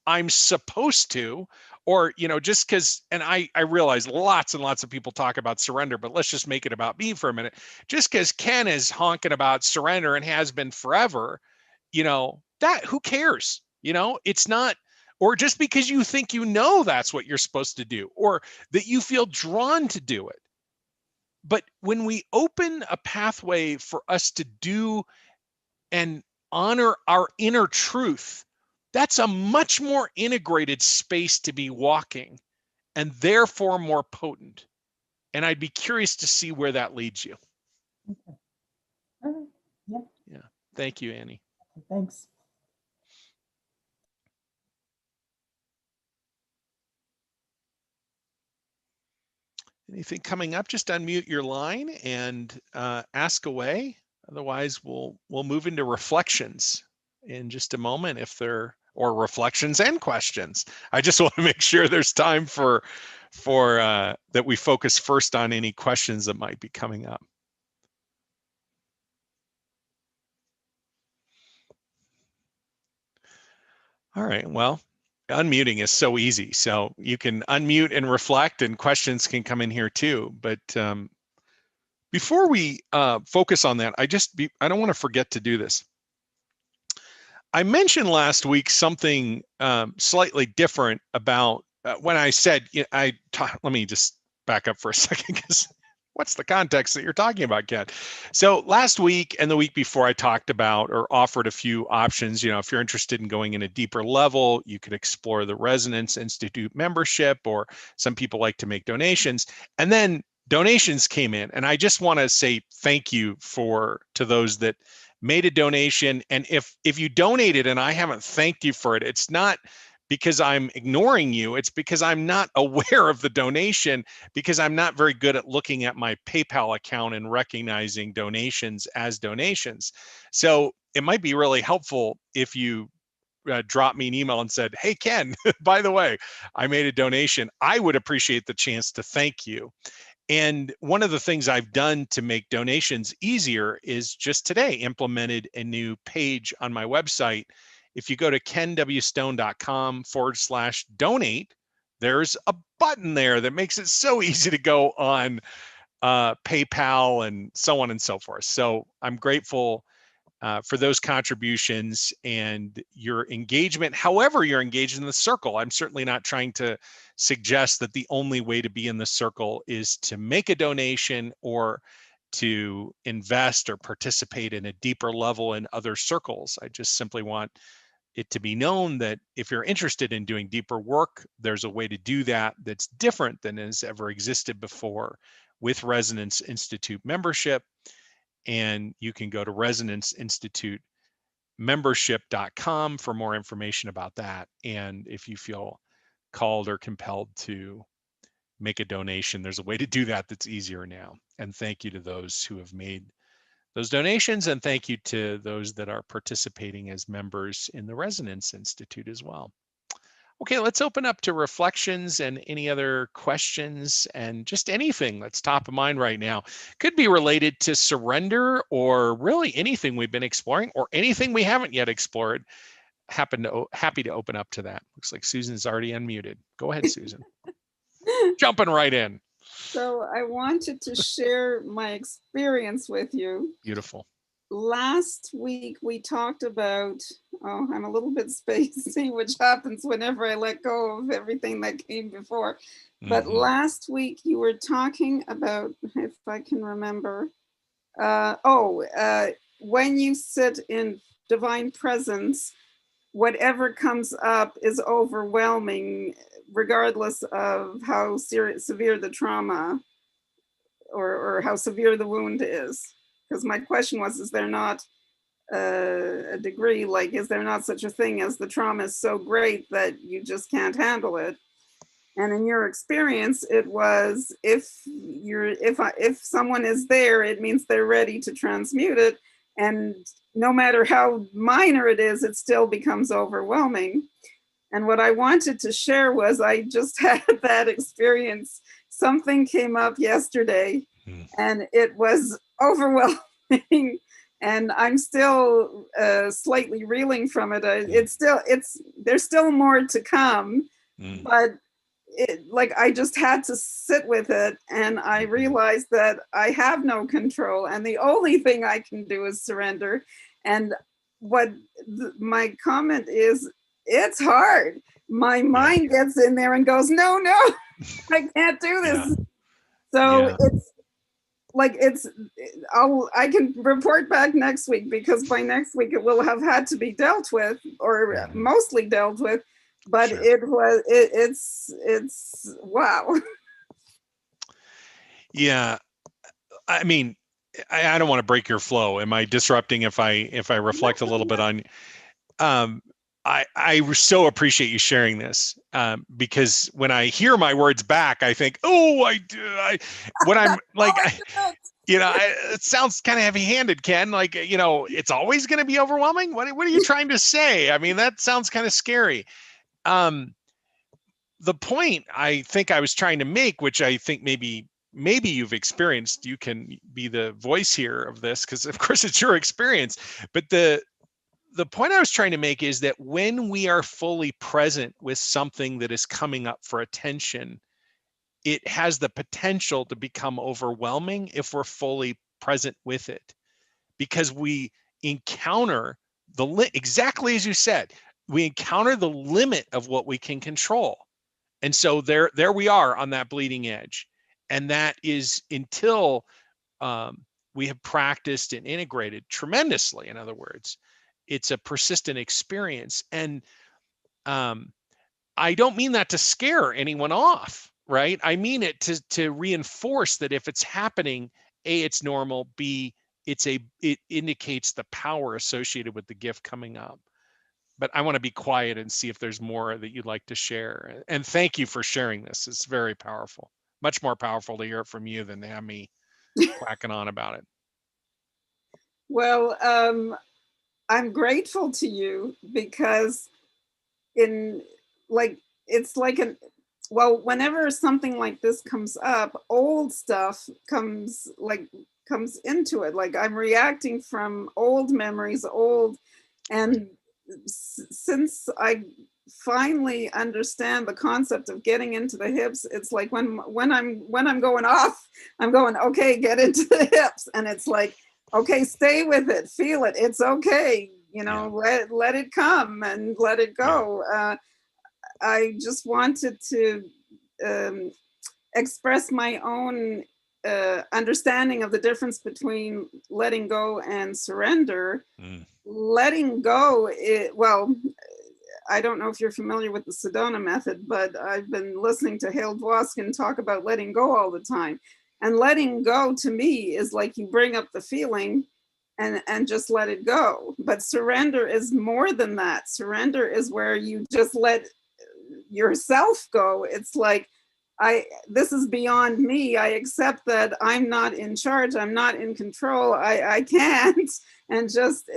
I'm supposed to, or, just because, and I realize lots and lots of people talk about surrender, but let's just make it about me for a minute. Just because Ken is honking about surrender and has been forever, that who cares? It's not, or just because you think that's what you're supposed to do, or that you feel drawn to do it. But when we open a pathway for us to do and honor our inner truth, that's a much more integrated space to be walking, and therefore more potent. And I'd be curious to see where that leads you. Okay. All right. Yeah. Yeah. Thank you, Annie. Thanks. Anything coming up, just unmute your line and ask away. Otherwise, we'll move into reflections in just a moment, if there, or reflections and questions. I just want to make sure there's time for that we focus first on any questions that might be coming up. All right, well, unmuting is so easy. So you can unmute and reflect, and questions can come in here too. But before we focus on that, I don't want to forget to do this. I mentioned last week something slightly different about when I said, let me just back up for a second, because what's the context that you're talking about, Ken? So last week and the week before, I talked about or offered a few options. If you're interested in going in a deeper level, you could explore the Resonance Institute membership, or some people like to make donations. And then donations came in, and I just want to say thank you to those that made a donation. And if you donated and I haven't thanked you for it, it's not because I'm ignoring you, it's because I'm not aware of the donation, because I'm not very good at looking at my PayPal account and recognizing donations as donations. So it might be really helpful if you dropped me an email and said, hey, Ken, by the way, I made a donation. I would appreciate the chance to thank you. And one of the things I've done to make donations easier is just today implemented a new page on my website. If you go to kenwstone.com/donate, there's a button there that makes it so easy to go on PayPal and so on and so forth. So I'm grateful for those contributions and your engagement, however you're engaged in the circle. I'm certainly not trying to suggest that the only way to be in the circle is to make a donation or to invest or participate in a deeper level in other circles. I just simply want it to be known that if you're interested in doing deeper work, there's a way to do that that's different than has ever existed before with Resonance Institute membership. And you can go to resonanceinstitutemembership.com for more information about that. And if you feel called or compelled to make a donation, there's a way to do that that's easier now. And thank you to those who have made those donations, and thank you to those that are participating as members in the Resonance Institute as well. Okay, let's open up to reflections and any other questions and just anything that's top of mind right now. Could be related to surrender or really anything we've been exploring or anything we haven't yet explored. Happy to open up to that. Looks like Susan's already unmuted. Go ahead, Susan. Jumping right in. So I wanted to share my experience with you. Beautiful. Last week we talked about, I'm a little bit spacey, which happens whenever I let go of everything that came before. Mm-hmm. But last week you were talking about, if I can remember, when you sit in divine presence, whatever comes up is overwhelming, regardless of how severe the trauma or how severe the wound is. Because my question was, is there not a degree, like, is there not such a thing as the trauma is so great that you just can't handle it? And in your experience, it was, if someone is there, it means they're ready to transmute it. And no matter how minor it is, it still becomes overwhelming. And what I wanted to share was, I just had that experience. Something came up yesterday and it was overwhelming, and I'm still slightly reeling from it. There's still more to come, but I just had to sit with it, and I realized that I have no control, and the only thing I can do is surrender. And what my comment is, it's hard. My mind gets in there and goes, no, I can't do this. So like I can report back next week, because by next week it will have had to be dealt with, or mostly dealt with, but sure. It's wow. Yeah, I mean, I don't want to break your flow. Am I disrupting if I reflect a little bit on? I so appreciate you sharing this, because when I hear my words back, I think, oh, when I'm like, it sounds kind of heavy-handed, Ken. Like, it's always going to be overwhelming. What are you trying to say? I mean, that sounds kind of scary. The point I think I was trying to make, which I think maybe you've experienced, you can be the voice here of this, because of course it's your experience, but the point I was trying to make is that when we are fully present with something that is coming up for attention, it has the potential to become overwhelming if we're fully present with it, because we encounter exactly as you said, we encounter the limit of what we can control. And so there we are on that bleeding edge. And that is until we have practiced and integrated tremendously. In other words, it's a persistent experience. And I don't mean that to scare anyone off, right? I mean it to reinforce that if it's happening, A, it's normal, B, it indicates the power associated with the gift coming up. But I want to be quiet and see if there's more that you'd like to share. And thank you for sharing this. It's very powerful. Much more powerful to hear it from you than to have me quacking on about it. Well, I'm grateful to you, because whenever something like this comes up, old stuff comes into it. Like, I'm reacting from old memories, and since I finally understand the concept of getting into the hips, it's like when I'm going off, I'm going, okay, get into the hips. And it's like, okay, stay with it, feel it. It's okay. Let it come and let it go. Yeah. I just wanted to express my own understanding of the difference between letting go and surrender. Letting go, I don't know if you're familiar with the Sedona method, but I've been listening to Hale Dwoskin talk about letting go all the time. And letting go to me is like you bring up the feeling and just let it go. But surrender is more than that. Surrender is where you just let yourself go. It's like, this is beyond me. I accept that I'm not in charge. I'm not in control. I can't. And just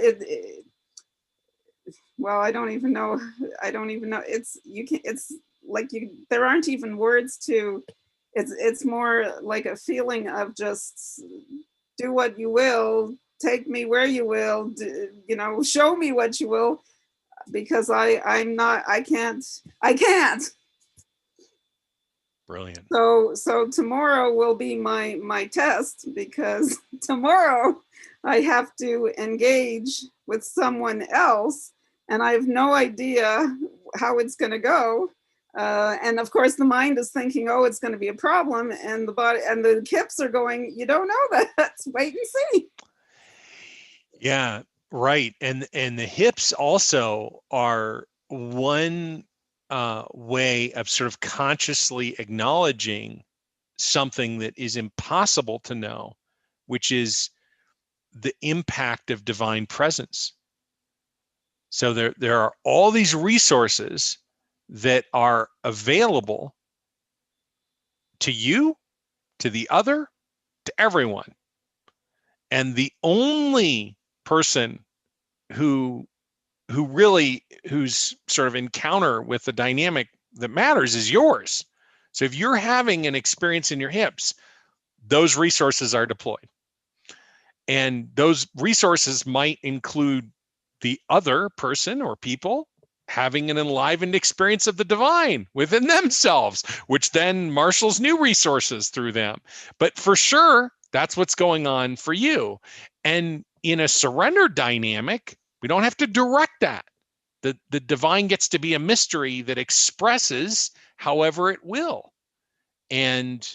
well, I don't even know. It's like there aren't even words to. It's more like a feeling of just do what you will, take me where you will, show me what you will, because I can't. Brilliant. So tomorrow will be my test, because tomorrow I have to engage with someone else, and I have no idea how it's going to go. And of course, the mind is thinking, oh, it's going to be a problem, and the body and the hips are going, you don't know that. Wait and see. Yeah, right. And the hips also are one way of sort of consciously acknowledging something that is impossible to know, which is the impact of divine presence. So there are all these resources that are available to you, to the other, to everyone. And the only person whose sort of encounter with the dynamic that matters is yours. So if you're having an experience in your hips, those resources are deployed. And those resources might include the other person or people having an enlivened experience of the divine within themselves, which then marshals new resources through them. But for sure, that's what's going on for you. And in a surrender dynamic, we don't have to direct that. The divine gets to be a mystery that expresses however it will. And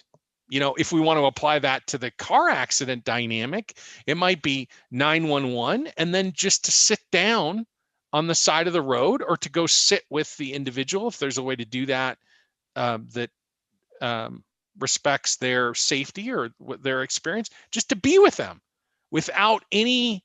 You know, if we want to apply that to the car accident dynamic, it might be 911 and then just to sit down on the side of the road, or to go sit with the individual if there's a way to do that that respects their safety or their experience, just to be with them without any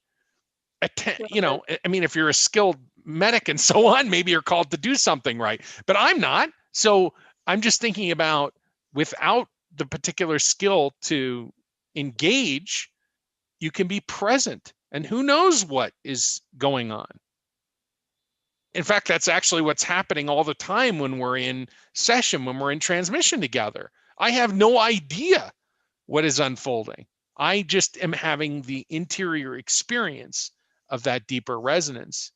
you know, I mean, if you're a skilled medic and so on, maybe you're called to do something, right? But I'm not. So I'm just thinking about, without the particular skill to engage, you can be present, and who knows what is going on. In fact, that's actually what's happening all the time when we're in session, when we're in transmission together. I have no idea what is unfolding. I just am having the interior experience of that deeper resonance.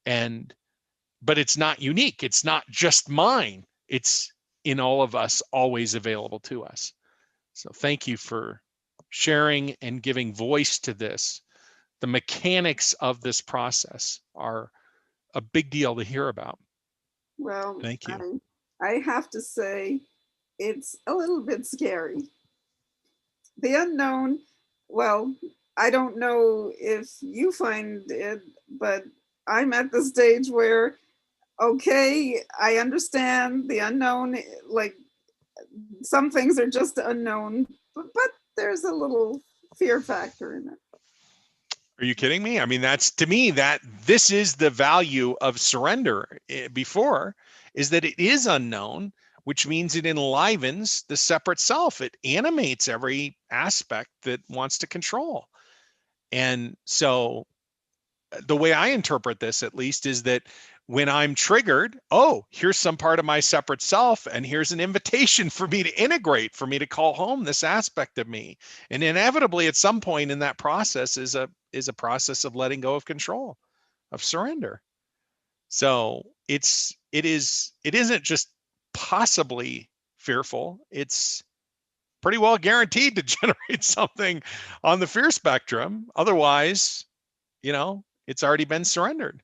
But it's not unique. It's not just mine. It's in all of us, always available to us. So thank you for sharing and giving voice to this. The mechanics of this process are a big deal to hear about. Well, thank you. I have to say, it's a little bit scary. The unknown, well, I don't know if you find it, but I'm at the stage where, okay, I understand the unknown, like some things are just unknown, but there's a little fear factor in it. Are you kidding me? I mean, that's, to me, that this is the value of surrender before, is that it is unknown, which means it enlivens the separate self. It animates every aspect that wants to control. And so the way I interpret this, at least, is that when I'm triggered, oh, here's some part of my separate self, and here's an invitation for me to integrate, for me to call home this aspect of me. And inevitably, at some point in that process is a process of letting go of control, of surrender. So it isn't just possibly fearful, it's pretty well guaranteed to generate something on the fear spectrum. Otherwise, you know, it's already been surrendered.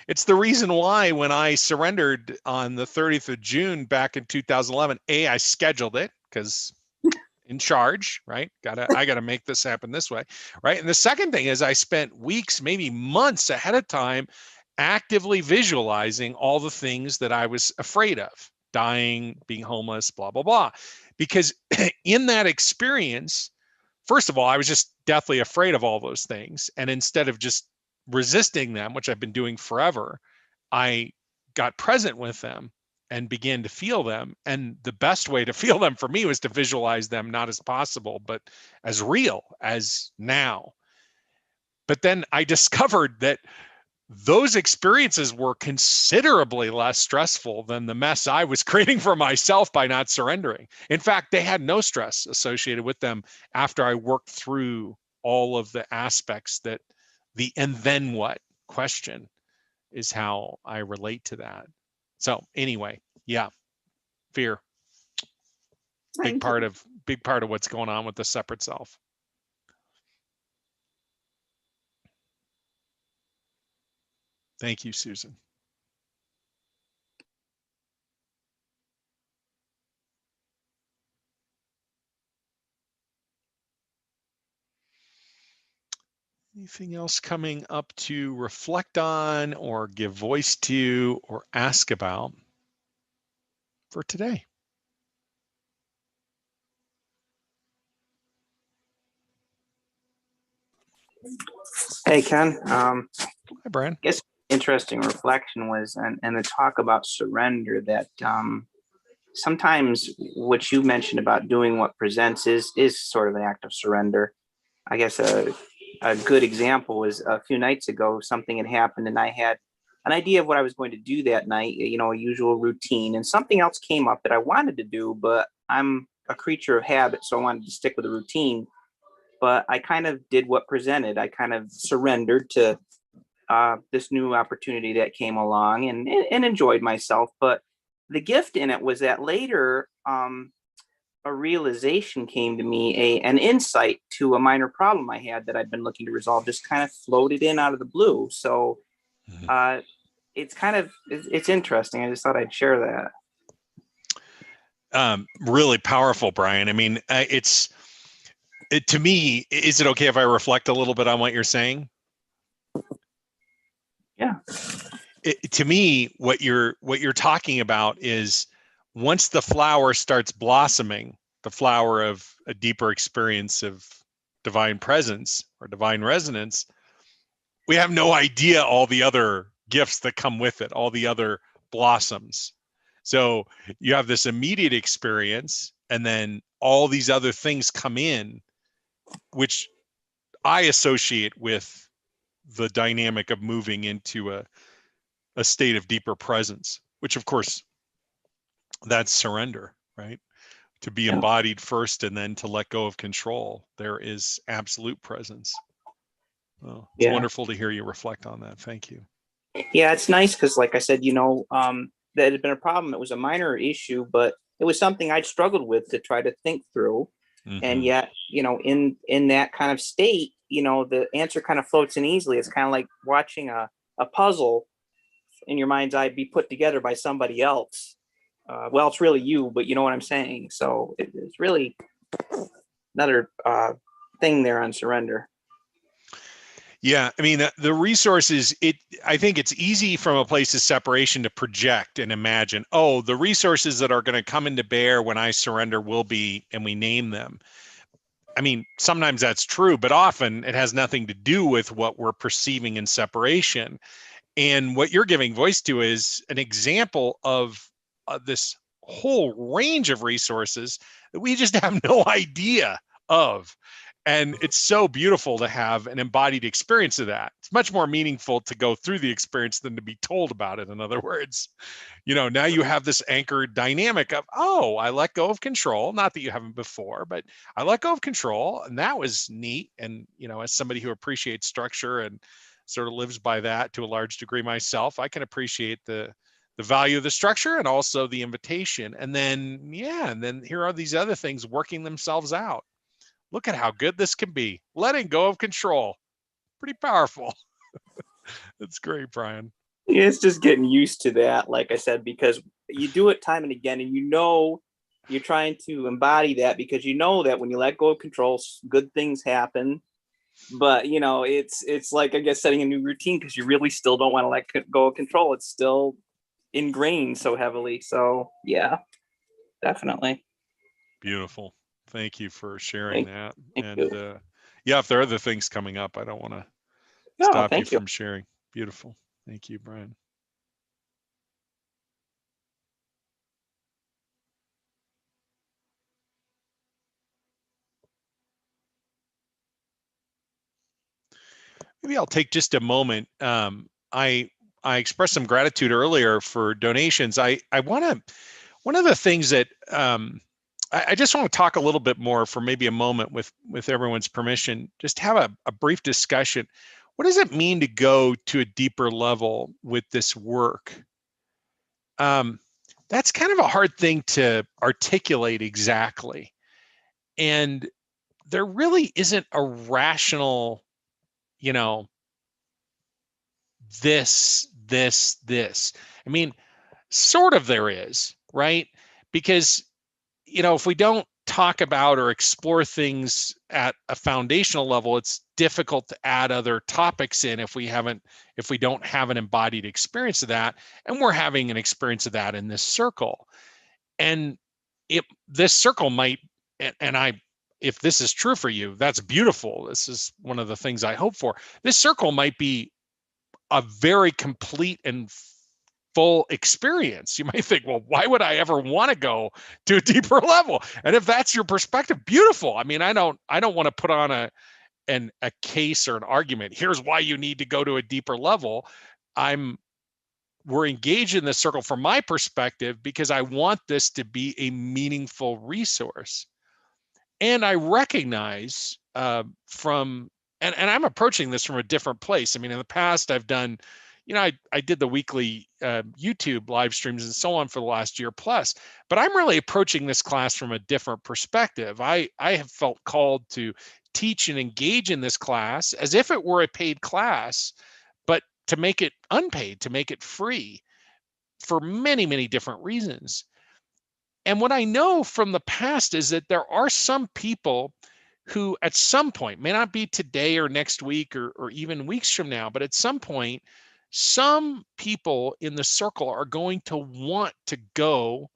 It's the reason why when I surrendered on the 30th of June back in 2011, I scheduled it, because in charge, right? I gotta make this happen this way, right? And the second thing is, I spent weeks, maybe months ahead of time, actively visualizing all the things that I was afraid of: dying, being homeless, blah, blah, blah. Because in that experience, first of all, I was just deathly afraid of all those things. And instead of just resisting them, which I've been doing forever, I got present with them and began to feel them. And the best way to feel them for me was to visualize them not as possible, but as real, as now. But then I discovered that those experiences were considerably less stressful than the mess I was creating for myself by not surrendering. In fact, they had no stress associated with them after I worked through all of the aspects that the "and then what" question is how I relate to that. So anyway, yeah, fear. Big part of what's going on with the separate self. Thank you, Susan. Anything else coming up to reflect on or give voice to or ask about for today? Hey, Ken. Hi, Brian. I guess interesting reflection was, and the talk about surrender, that sometimes what you mentioned about doing what presents is sort of an act of surrender. I guess a good example was a few nights ago, something had happened and I had an idea of what I was going to do that night, you know, a usual routine, and something else came up that I wanted to do, but I'm a creature of habit, so I wanted to stick with the routine. But I kind of did what presented. I kind of surrendered to this new opportunity that came along, and enjoyed myself. But the gift in it was that later, a realization came to me, an insight to a minor problem I had that I'd been looking to resolve, just kind of floated in out of the blue. So it's interesting. I just thought I'd share that. Really powerful, Brian. I mean, to me, is it okay if I reflect a little bit on what you're saying? Yeah. To me, what you're talking about is once the flower starts blossoming, the flower of a deeper experience of divine presence or divine resonance, we have no idea all the other gifts that come with it, all the other blossoms. So you have this immediate experience, and then all these other things come in, which I associate with the dynamic of moving into a state of deeper presence, which of course, that's surrender, right? To be embodied first and then to let go of control. There is absolute presence. Well, it's wonderful to hear you reflect on that. Thank you. Yeah, it's nice because, like I said, that had been a problem. It was a minor issue, but it was something I'd struggled with to try to think through. Mm-hmm. And yet, in that kind of state, the answer kind of floats in easily. It's kind of like watching a puzzle in your mind's eye be put together by somebody else. Well, it's really you, but you know what I'm saying? So it's really another thing there on surrender. Yeah, I mean, the resources, I think it's easy from a place of separation to project and imagine, oh, the resources that are going to come into bear when I surrender will be, and we name them. I mean, sometimes that's true, but often it has nothing to do with what we're perceiving in separation. And what you're giving voice to is an example of this whole range of resources that we just have no idea of. And it's so beautiful to have an embodied experience of that. It's much more meaningful to go through the experience than to be told about it. In other words, now you have this anchored dynamic of, oh, I let go of control. Not that you haven't before, but I let go of control. And that was neat. And, as somebody who appreciates structure and sort of lives by that to a large degree myself, I can appreciate the value of the structure and also the invitation. And then, and then here are these other things working themselves out. Look at how good this can be. Letting go of control. Pretty powerful. That's great, Brian. Yeah, it's just getting used to that, like I said, because you do it time and again, and you're trying to embody that because you know that when you let go of control, good things happen. But, it's like, I guess, setting a new routine because you really still don't want to let go of control. It's still ingrained so heavily. So, yeah, definitely. Beautiful. Thank you for sharing that. And if there are other things coming up, I don't want to stop you from sharing. Beautiful. Thank you, Brian. Maybe I'll take just a moment. I expressed some gratitude earlier for donations. I want to, one of the things that I just want to talk a little bit more for maybe a moment with everyone's permission, just have a brief discussion. What does it mean to go to a deeper level with this work? That's kind of a hard thing to articulate exactly. And there really isn't a rational, this. I mean, sort of there is, right? Because, if we don't talk about or explore things at a foundational level, it's difficult to add other topics in if we don't have an embodied experience of that. And we're having an experience of that in this circle. And this circle might, if this is true for you, that's beautiful. This is one of the things I hope for. This circle might be a very complete and full experience. You might think, well, why would I ever want to go to a deeper level? And if that's your perspective, beautiful. I mean, I don't want to put on a case or an argument. Here's why you need to go to a deeper level. We're engaged in this circle from my perspective because I want this to be a meaningful resource. And I recognize and I'm approaching this from a different place. I mean, in the past, I've done, I did the weekly YouTube live streams and so on for the last year plus, but I'm really approaching this class from a different perspective. I have felt called to teach and engage in this class as if it were a paid class, but to make it unpaid, to make it free for many, many different reasons. And what I know from the past is that there are some people who at some point, may not be today or next week or even weeks from now, but at some point, some people in the circle are going to want to go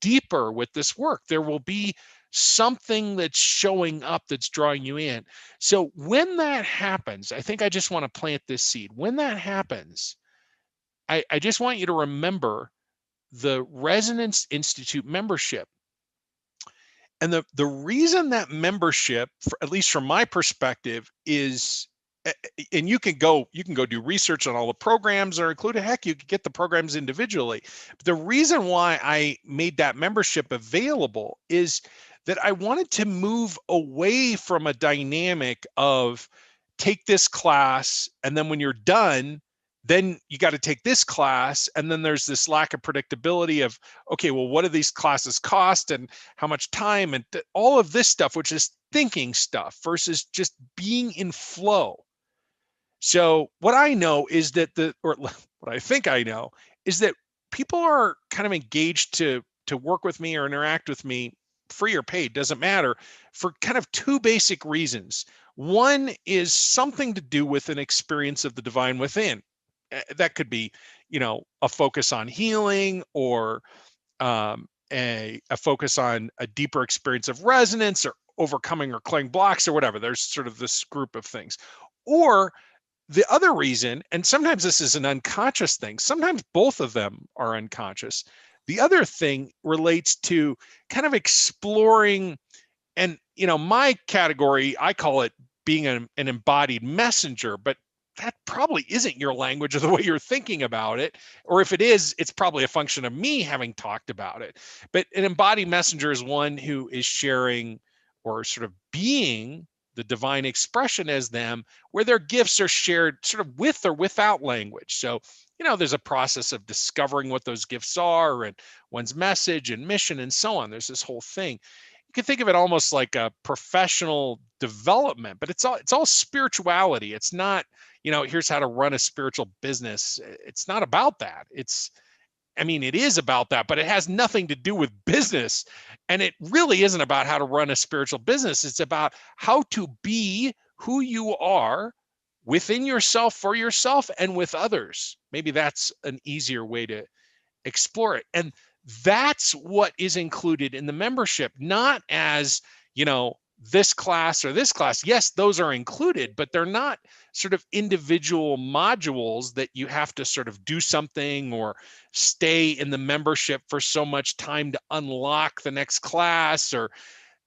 deeper with this work. There will be something that's showing up that's drawing you in. So when that happens, I think I just want to plant this seed. When that happens, I just want you to remember the Resonance Institute membership. And the reason that membership, at least from my perspective, is, and you can go do research on all the programs that are included. Heck, you can get the programs individually. But the reason why I made that membership available is that I wanted to move away from a dynamic of take this class, and then when you're done, then you got to take this class, and then there's this lack of predictability of, okay, well, what do these classes cost and how much time and all of this stuff, which is thinking stuff versus just being in flow. So what I know is that or what I think I know is that people are kind of engaged to work with me or interact with me, free or paid, doesn't matter, for kind of two basic reasons. One is something to do with an experience of the divine within. That could be, a focus on healing, or a focus on a deeper experience of resonance, or overcoming or clearing blocks, or whatever. There's sort of this group of things. Or the other reason, and sometimes this is an unconscious thing, sometimes both of them are unconscious. The other thing relates to kind of exploring, and my category, I call it being an embodied messenger, but that probably isn't your language or the way you're thinking about it. Or if it is, it's probably a function of me having talked about it. But an embodied messenger is one who is sharing or sort of being the divine expression as them, where their gifts are shared sort of with or without language. So, there's a process of discovering what those gifts are and one's message and mission and so on. There's this whole thing. You can think of it almost like a professional development, but it's all spirituality. It's not, here's how to run a spiritual business. It's not about that. It is about that, but it has nothing to do with business. And it really isn't about how to run a spiritual business. It's about how to be who you are within yourself, for yourself, and with others. Maybe that's an easier way to explore it. And that's what is included in the membership, not as, this class or this class. Yes, those are included, but they're not sort of individual modules that you have to sort of do something or stay in the membership for so much time to unlock the next class. Or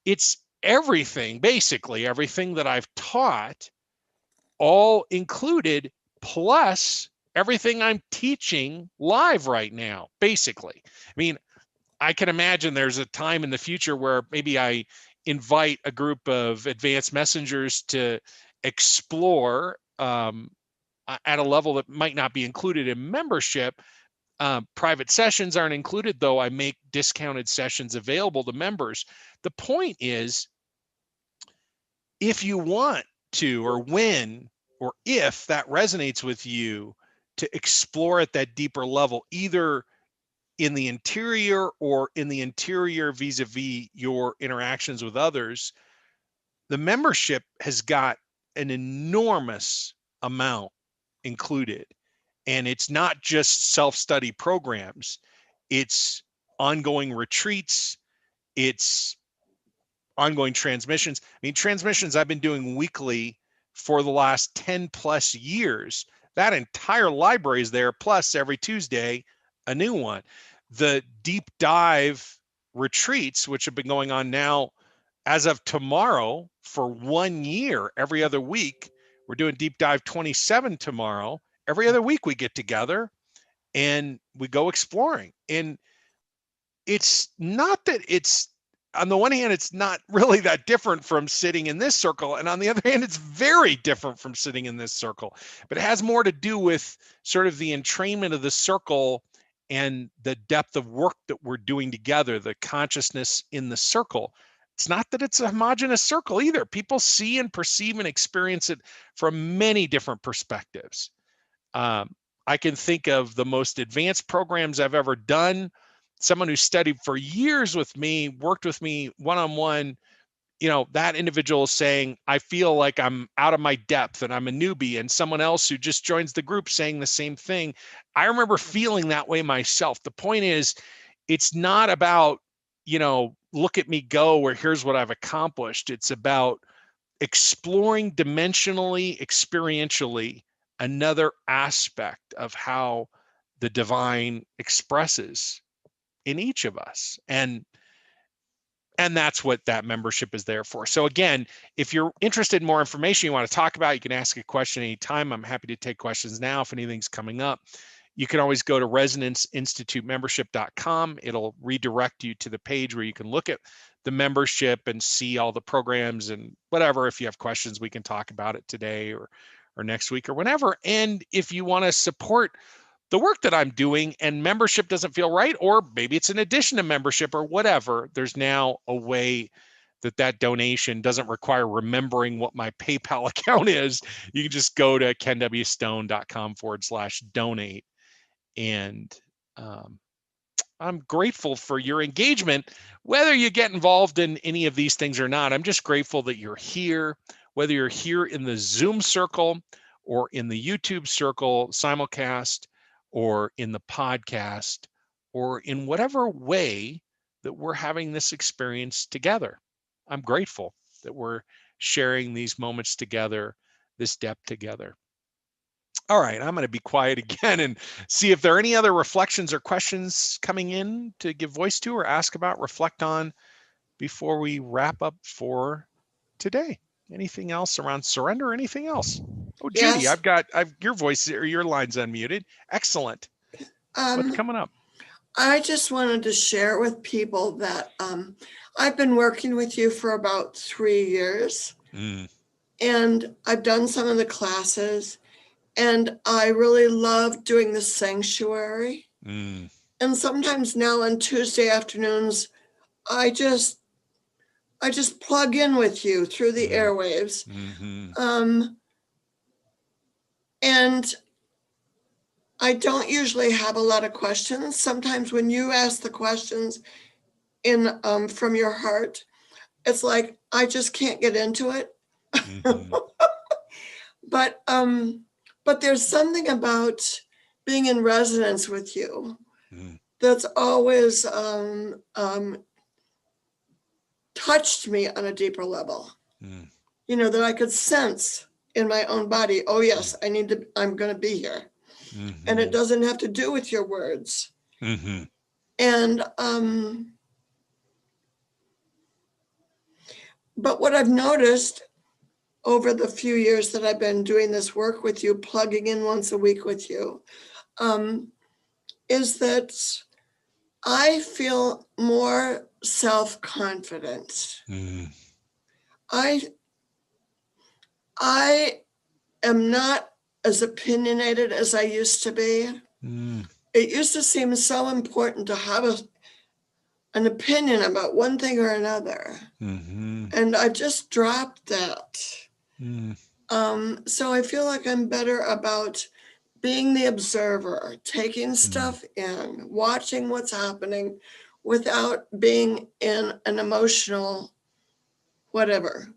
it's everything, basically everything that I've taught, all included, plus everything I'm teaching live right now, basically. I can imagine there's a time in the future where maybe I invite a group of advanced messengers to explore at a level that might not be included in membership. Private sessions aren't included, though I make discounted sessions available to members. The point is, if you want to, or when, or if that resonates with you, to explore at that deeper level, either in the interior or in the interior vis-a-vis your interactions with others, the membership has got an enormous amount included. And it's not just self-study programs, it's ongoing retreats, it's ongoing transmissions. Transmissions I've been doing weekly for the last 10 plus years. That entire library is there, plus every Tuesday, a new one. The deep dive retreats, which have been going on now as of tomorrow for 1 year, every other week. We're doing deep dive 27 tomorrow. Every other week we get together and we go exploring. And it's not that it's, on the one hand, it's not really that different from sitting in this circle. And on the other hand, it's very different from sitting in this circle. But it has more to do with sort of the entrainment of the circle and the depth of work that we're doing together, the consciousness in the circle. It's not that it's a homogeneous circle either. People see and perceive and experience it from many different perspectives. I can think of the most advanced programs I've ever done someone who studied for years with me, worked with me one-on-one, you know, that individual is saying, I feel like I'm out of my depth and I'm a newbie, and someone else who just joins the group saying the same thing. I remember feeling that way myself. The point is, it's not about, you know, look at me go, or here's what I've accomplished. It's about exploring dimensionally, experientially, another aspect of how the divine expresses in each of us. And that's what that membership is there for. So again, if you're interested in more information you want to talk about, you can ask a question anytime. I'm happy to take questions now if anything's coming up. You can always go to resonanceinstitutemembership.com. It'll redirect you to the page where you can look at the membership and see all the programs and whatever. If you have questions, we can talk about it today or next week or whenever. And if you want to support the work that I'm doing and membership doesn't feel right, or maybe it's an addition to membership or whatever, there's now a way that donation doesn't require remembering what my PayPal account is. You can just go to kenwstone.com/donate. And I'm grateful for your engagement, whether you get involved in any of these things or not. I'm just grateful that you're here, whether you're here in the Zoom circle or in the YouTube circle simulcast, or in the podcast, or in whatever way that we're having this experience together. I'm grateful that we're sharing these moments together, this depth together. All right, I'm going to be quiet again and see if there are any other reflections or questions coming in to give voice to or ask about, reflect on before we wrap up for today. Anything else around surrender or anything else? Oh, Judy, Yes. I've your voice or your line's unmuted. Excellent. What's coming up? I just wanted to share with people that I've been working with you for about 3 years, and I've done some of the classes, and I really love doing the sanctuary. And sometimes now on Tuesday afternoons, I just plug in with you through the airwaves. And I don't usually have a lot of questions. Sometimes when you ask the questions in from your heart, it's like I just can't get into it. But there's something about being in resonance with you that's always touched me on a deeper level. You know, that I could sense in my own body. Oh yes, I'm going to be here. And it doesn't have to do with your words. And but what I've noticed over the few years that I've been doing this work with you, plugging in once a week with you, is that I feel more self-confident. I am not as opinionated as I used to be. It used to seem so important to have an opinion about one thing or another. And I just dropped that. So I feel like I'm better about being the observer, taking stuff in, watching what's happening without being in an emotional whatever.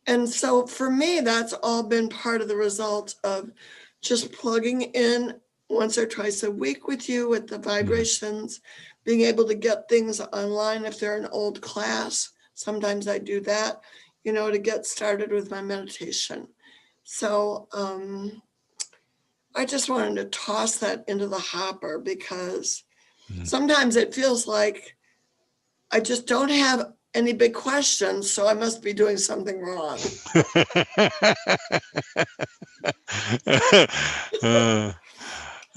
And so for me, that's all been part of the result of just plugging in once or twice a week with you with the vibrations, being able to get things online if they're an old class. Sometimes I do that, you know, to get started with my meditation. So I just wanted to toss that into the hopper because sometimes it feels like I just don't have any big questions, so I must be doing something wrong.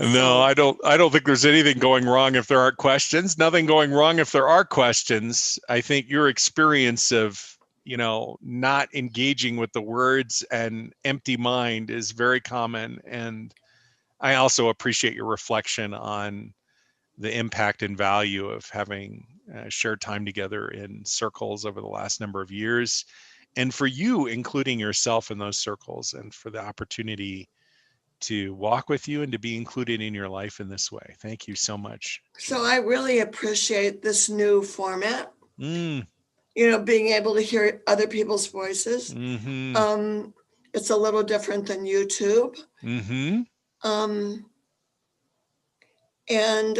No, I don't think there's anything going wrong if there aren't questions. Nothing going wrong if there are questions. I think your experience of, you know, not engaging with the words and empty mind is very common. And I also appreciate your reflection on the impact and value of having shared time together in circles over the last number of years, and for you including yourself in those circles, and for the opportunity to walk with you and to be included in your life in this way. Thank you so much. So I really appreciate this new format. Mm. You know, being able to hear other people's voices. Mm-hmm. It's a little different than YouTube. Mm-hmm. And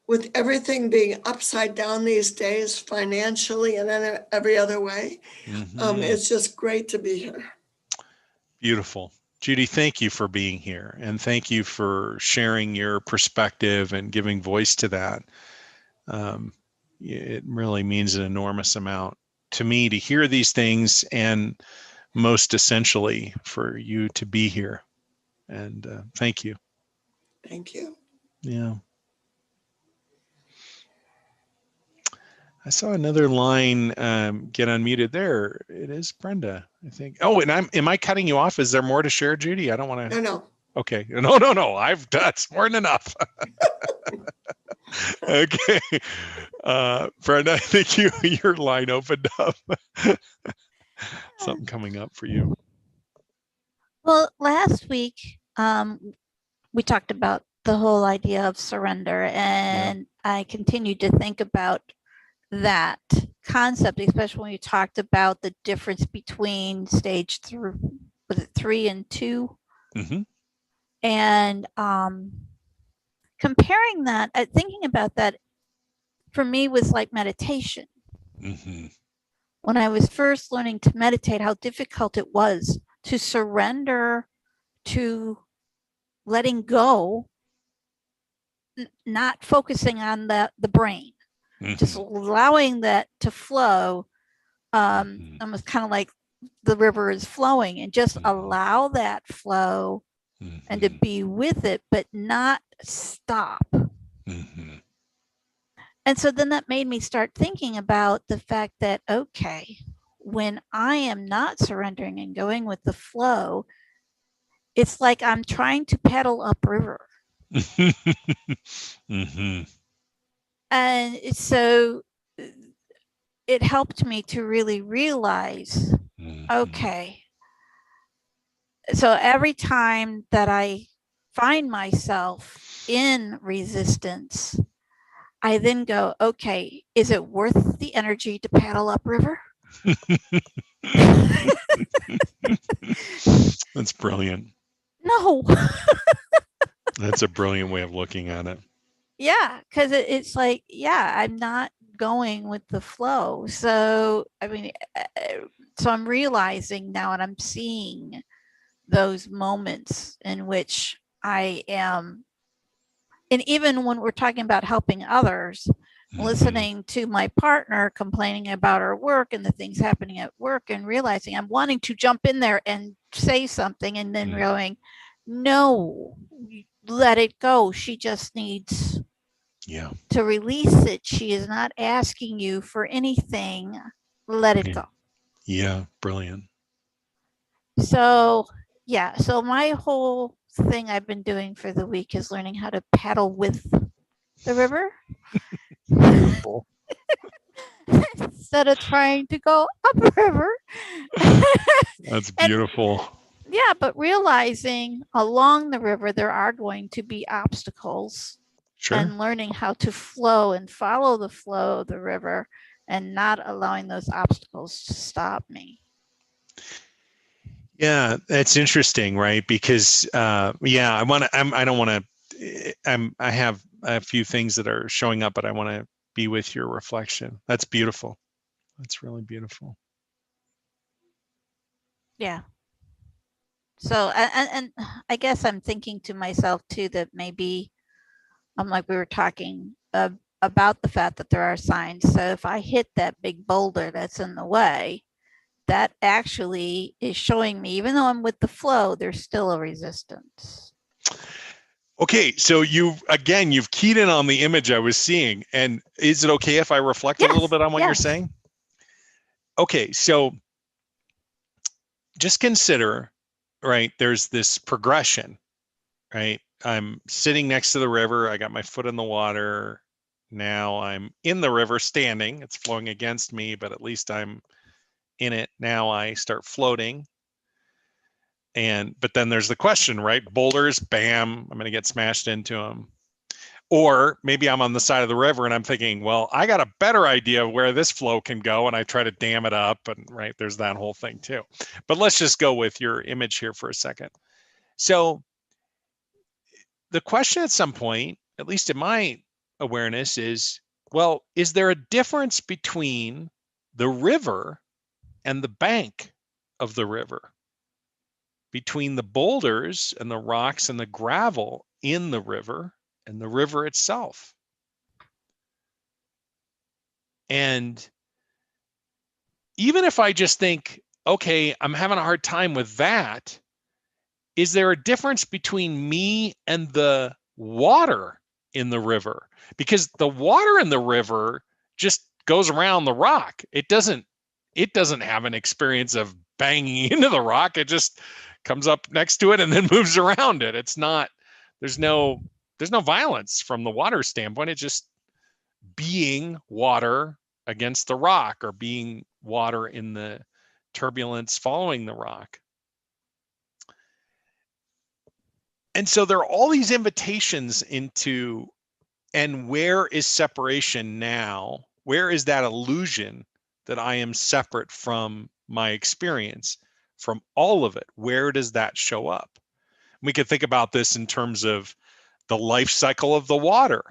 with everything being upside down these days, financially and in every other way, it's just great to be here. Beautiful. Judy, thank you for being here, and thank you for sharing your perspective and giving voice to that. It really means an enormous amount to me to hear these things, and most essentially for you to be here. And thank you. Thank you. Yeah. I saw another line get unmuted there. It is Brenda, I think. Oh, and am I cutting you off? Is there more to share, Judy? I don't want to. No. Okay. No. That's more than enough. Okay. Brenda, I think your line opened up. Something coming up for you. Well, last week, we talked about the whole idea of surrender, and I continued to think about that concept, especially when you talked about the difference between stage 3 and 2. Mm-hmm. And comparing that, thinking about that for me was like meditation. Mm-hmm. When I was first learning to meditate, how difficult it was to surrender to letting go, not focusing on the brain, just allowing that to flow. Almost kind of like the river is flowing, and just allow that flow and to be with it, but not stop. And so then that made me start thinking about the fact that, okay, when I am not surrendering and going with the flow, it's like I'm trying to paddle upriver. And so it helped me to really realize, okay, so every time that I find myself in resistance, I then go, okay, is it worth the energy to paddle upriver? That's brilliant. No. That's a brilliant way of looking at it. Yeah, because it's like, yeah, I'm not going with the flow. So, I mean, so I'm realizing now, and I'm seeing those moments in which I am, and even when we're talking about helping others, listening to my partner complaining about her work and the things happening at work, and realizing I'm wanting to jump in there and say something, and then going, no, let it go. She just needs to release it. She is not asking you for anything. Let it go. Yeah, brilliant. So, yeah, so my whole thing I've been doing for the week is learning how to paddle with the river. Beautiful. Instead of trying to go upriver. That's beautiful. Yeah, but realizing along the river there are going to be obstacles. Sure. And learning how to flow and follow the flow of the river, and not allowing those obstacles to stop me. Yeah, that's interesting, right? Because I have a few things that are showing up, but I want to be with your reflection. That's beautiful. That's really beautiful. Yeah. So, and I guess I'm thinking to myself too, that maybe like we were talking about the fact that there are signs. So if I hit that big boulder that's in the way, that actually is showing me, even though I'm with the flow, there's still a resistance. Okay, so you've keyed in on the image I was seeing. And is it okay if I reflect a little bit on what you're saying? Okay, so just consider, right, there's this progression, right? I'm sitting next to the river. I got my foot in the water. Now I'm in the river standing. It's flowing against me, but at least I'm in it. Now I start floating. But then there's the question, right? Boulders, bam, I'm going to get smashed into them. Or maybe I'm on the side of the river and I'm thinking, well, I got a better idea of where this flow can go, and I try to dam it up, and right, there's that whole thing too. But let's just go with your image here for a second. So the question at some point, at least in my awareness, is, well, is there a difference between the river and the bank of the river? Between the boulders and the rocks and the gravel in the river and the river itself? And even if I just think, okay, I'm having a hard time with that, is there a difference between me and the water in the river? Because the water in the river just goes around the rock. It doesn't have an experience of banging into the rock. It just comes up next to it and then moves around it. It's not, there's no violence from the water standpoint. It's just being water against the rock, or being water in the turbulence following the rock. And so there are all these invitations into, and where is separation now? Where is that illusion that I am separate from my experience, from all of it? Where does that show up? We could think about this in terms of the life cycle of the water.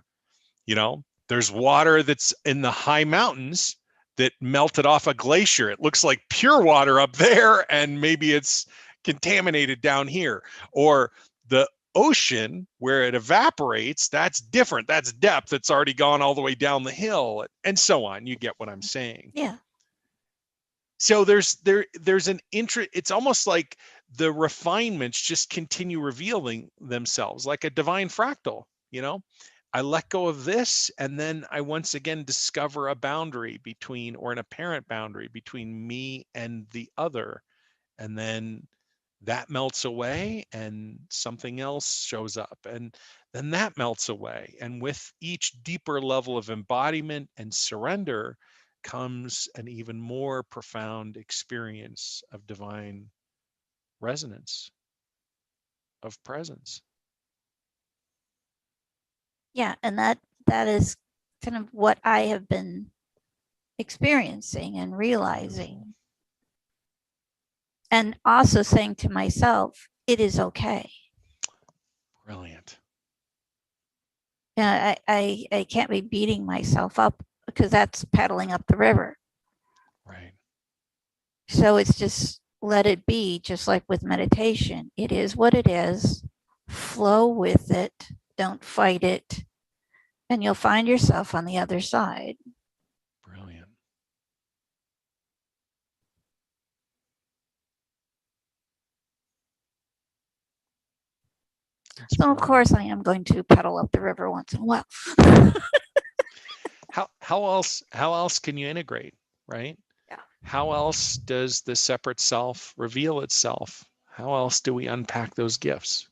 You know, there's water that's in the high mountains that melted off a glacier. It looks like pure water up there, and maybe it's contaminated down here. Or the ocean, where it evaporates, that's different. That's depth. It's already gone all the way down the hill, and so on. You get what I'm saying? Yeah. So there's an interest. It's almost like the refinements just continue revealing themselves, like a divine fractal. You know, I let go of this, and then I once again discover a boundary between, or an apparent boundary between me and the other, and then that melts away and something else shows up, and then that melts away. And with each deeper level of embodiment and surrender comes an even more profound experience of divine resonance, of presence. Yeah, and that is kind of what I have been experiencing and realizing, and also saying to myself, it is okay. Brilliant. Yeah, I can't be beating myself up, because that's paddling up the river. Right. So it's just let it be, just like with meditation. It is what it is. Flow with it. Don't fight it. And you'll find yourself on the other side. Brilliant. That's so, brilliant. Of course, I am going to paddle up the river once in a while. How else can you integrate, right? Yeah. How else does the separate self reveal itself? How else do we unpack those gifts?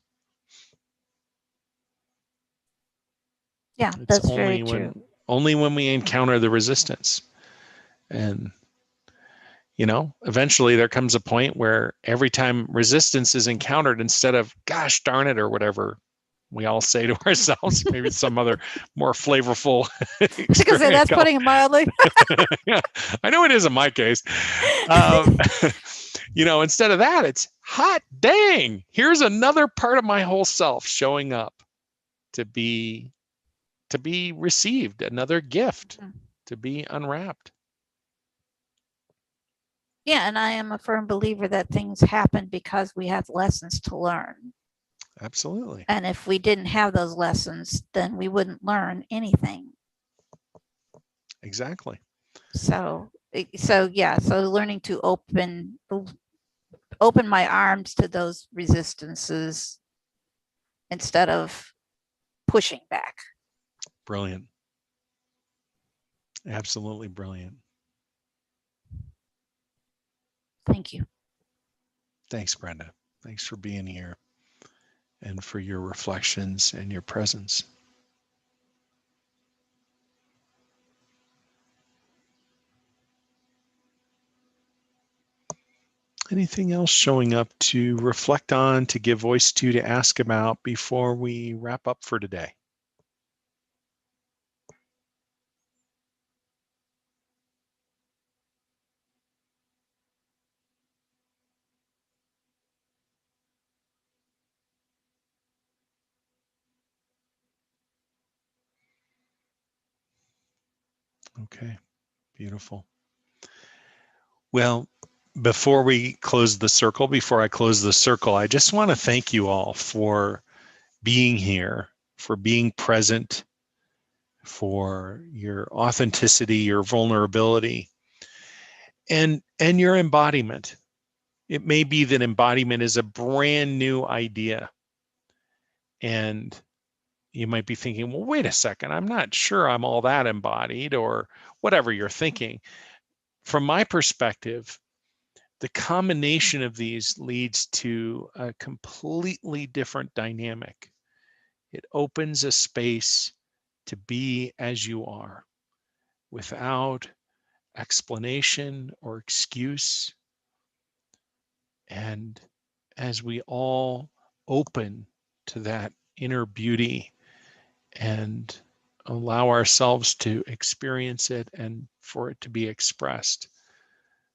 Yeah, It's that's only very when true. only when we encounter the resistance. And you know, eventually there comes a point where every time resistance is encountered, instead of gosh darn it or whatever we all say to ourselves, maybe it's some other more flavorful Because that's putting it mildly. Yeah, I know it is in my case. You know, instead of that, it's hot dang, here's another part of my whole self showing up to be received, another gift to be unwrapped. Yeah, and I am a firm believer that things happen because we have lessons to learn. Absolutely. And if we didn't have those lessons, then we wouldn't learn anything. Exactly. So learning to open my arms to those resistances instead of pushing back. Brilliant. Absolutely brilliant. Thank you. Thanks, Brenda. Thanks for being here and for your reflections and your presence. Anything else showing up to reflect on, to give voice to ask about before we wrap up for today? Okay, beautiful. Well, before I close the circle, I just want to thank you all for being here, for being present, for your authenticity, your vulnerability, and your embodiment. It may be that embodiment is a brand new idea, and you might be thinking, well, wait a second, I'm not sure I'm all that embodied, or whatever you're thinking. From my perspective, the combination of these leads to a completely different dynamic. It opens a space to be as you are, without explanation or excuse. And as we all open to that inner beauty and allow ourselves to experience it and for it to be expressed,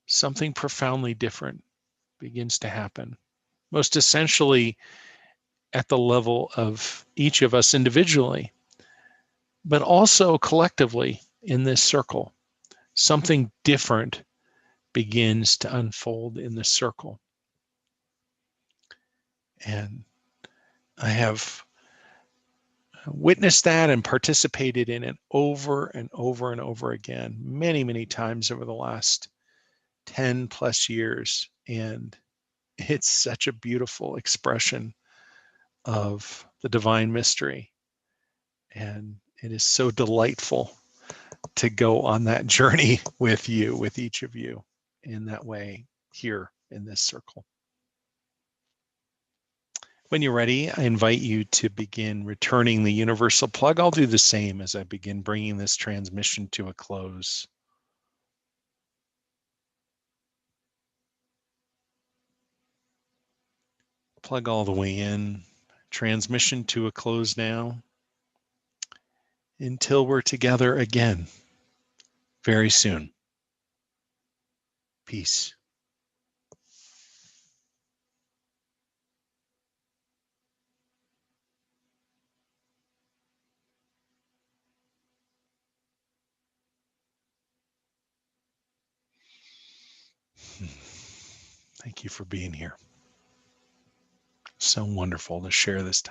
something profoundly different begins to happen. Most essentially at the level of each of us individually, but also collectively in this circle. Something different begins to unfold in the circle. And I have witnessed that and participated in it over and over and over again, many, many times over the last 10 plus years. And it's such a beautiful expression of the divine mystery. And it is so delightful to go on that journey with you, with each of you in that way here in this circle. When you're ready, I invite you to begin returning the universal plug. I'll do the same as I begin bringing this transmission to a close. Plug all the way in. Transmission to a close now. Until we're together again very soon. Peace. Thank you for being here. So wonderful to share this time.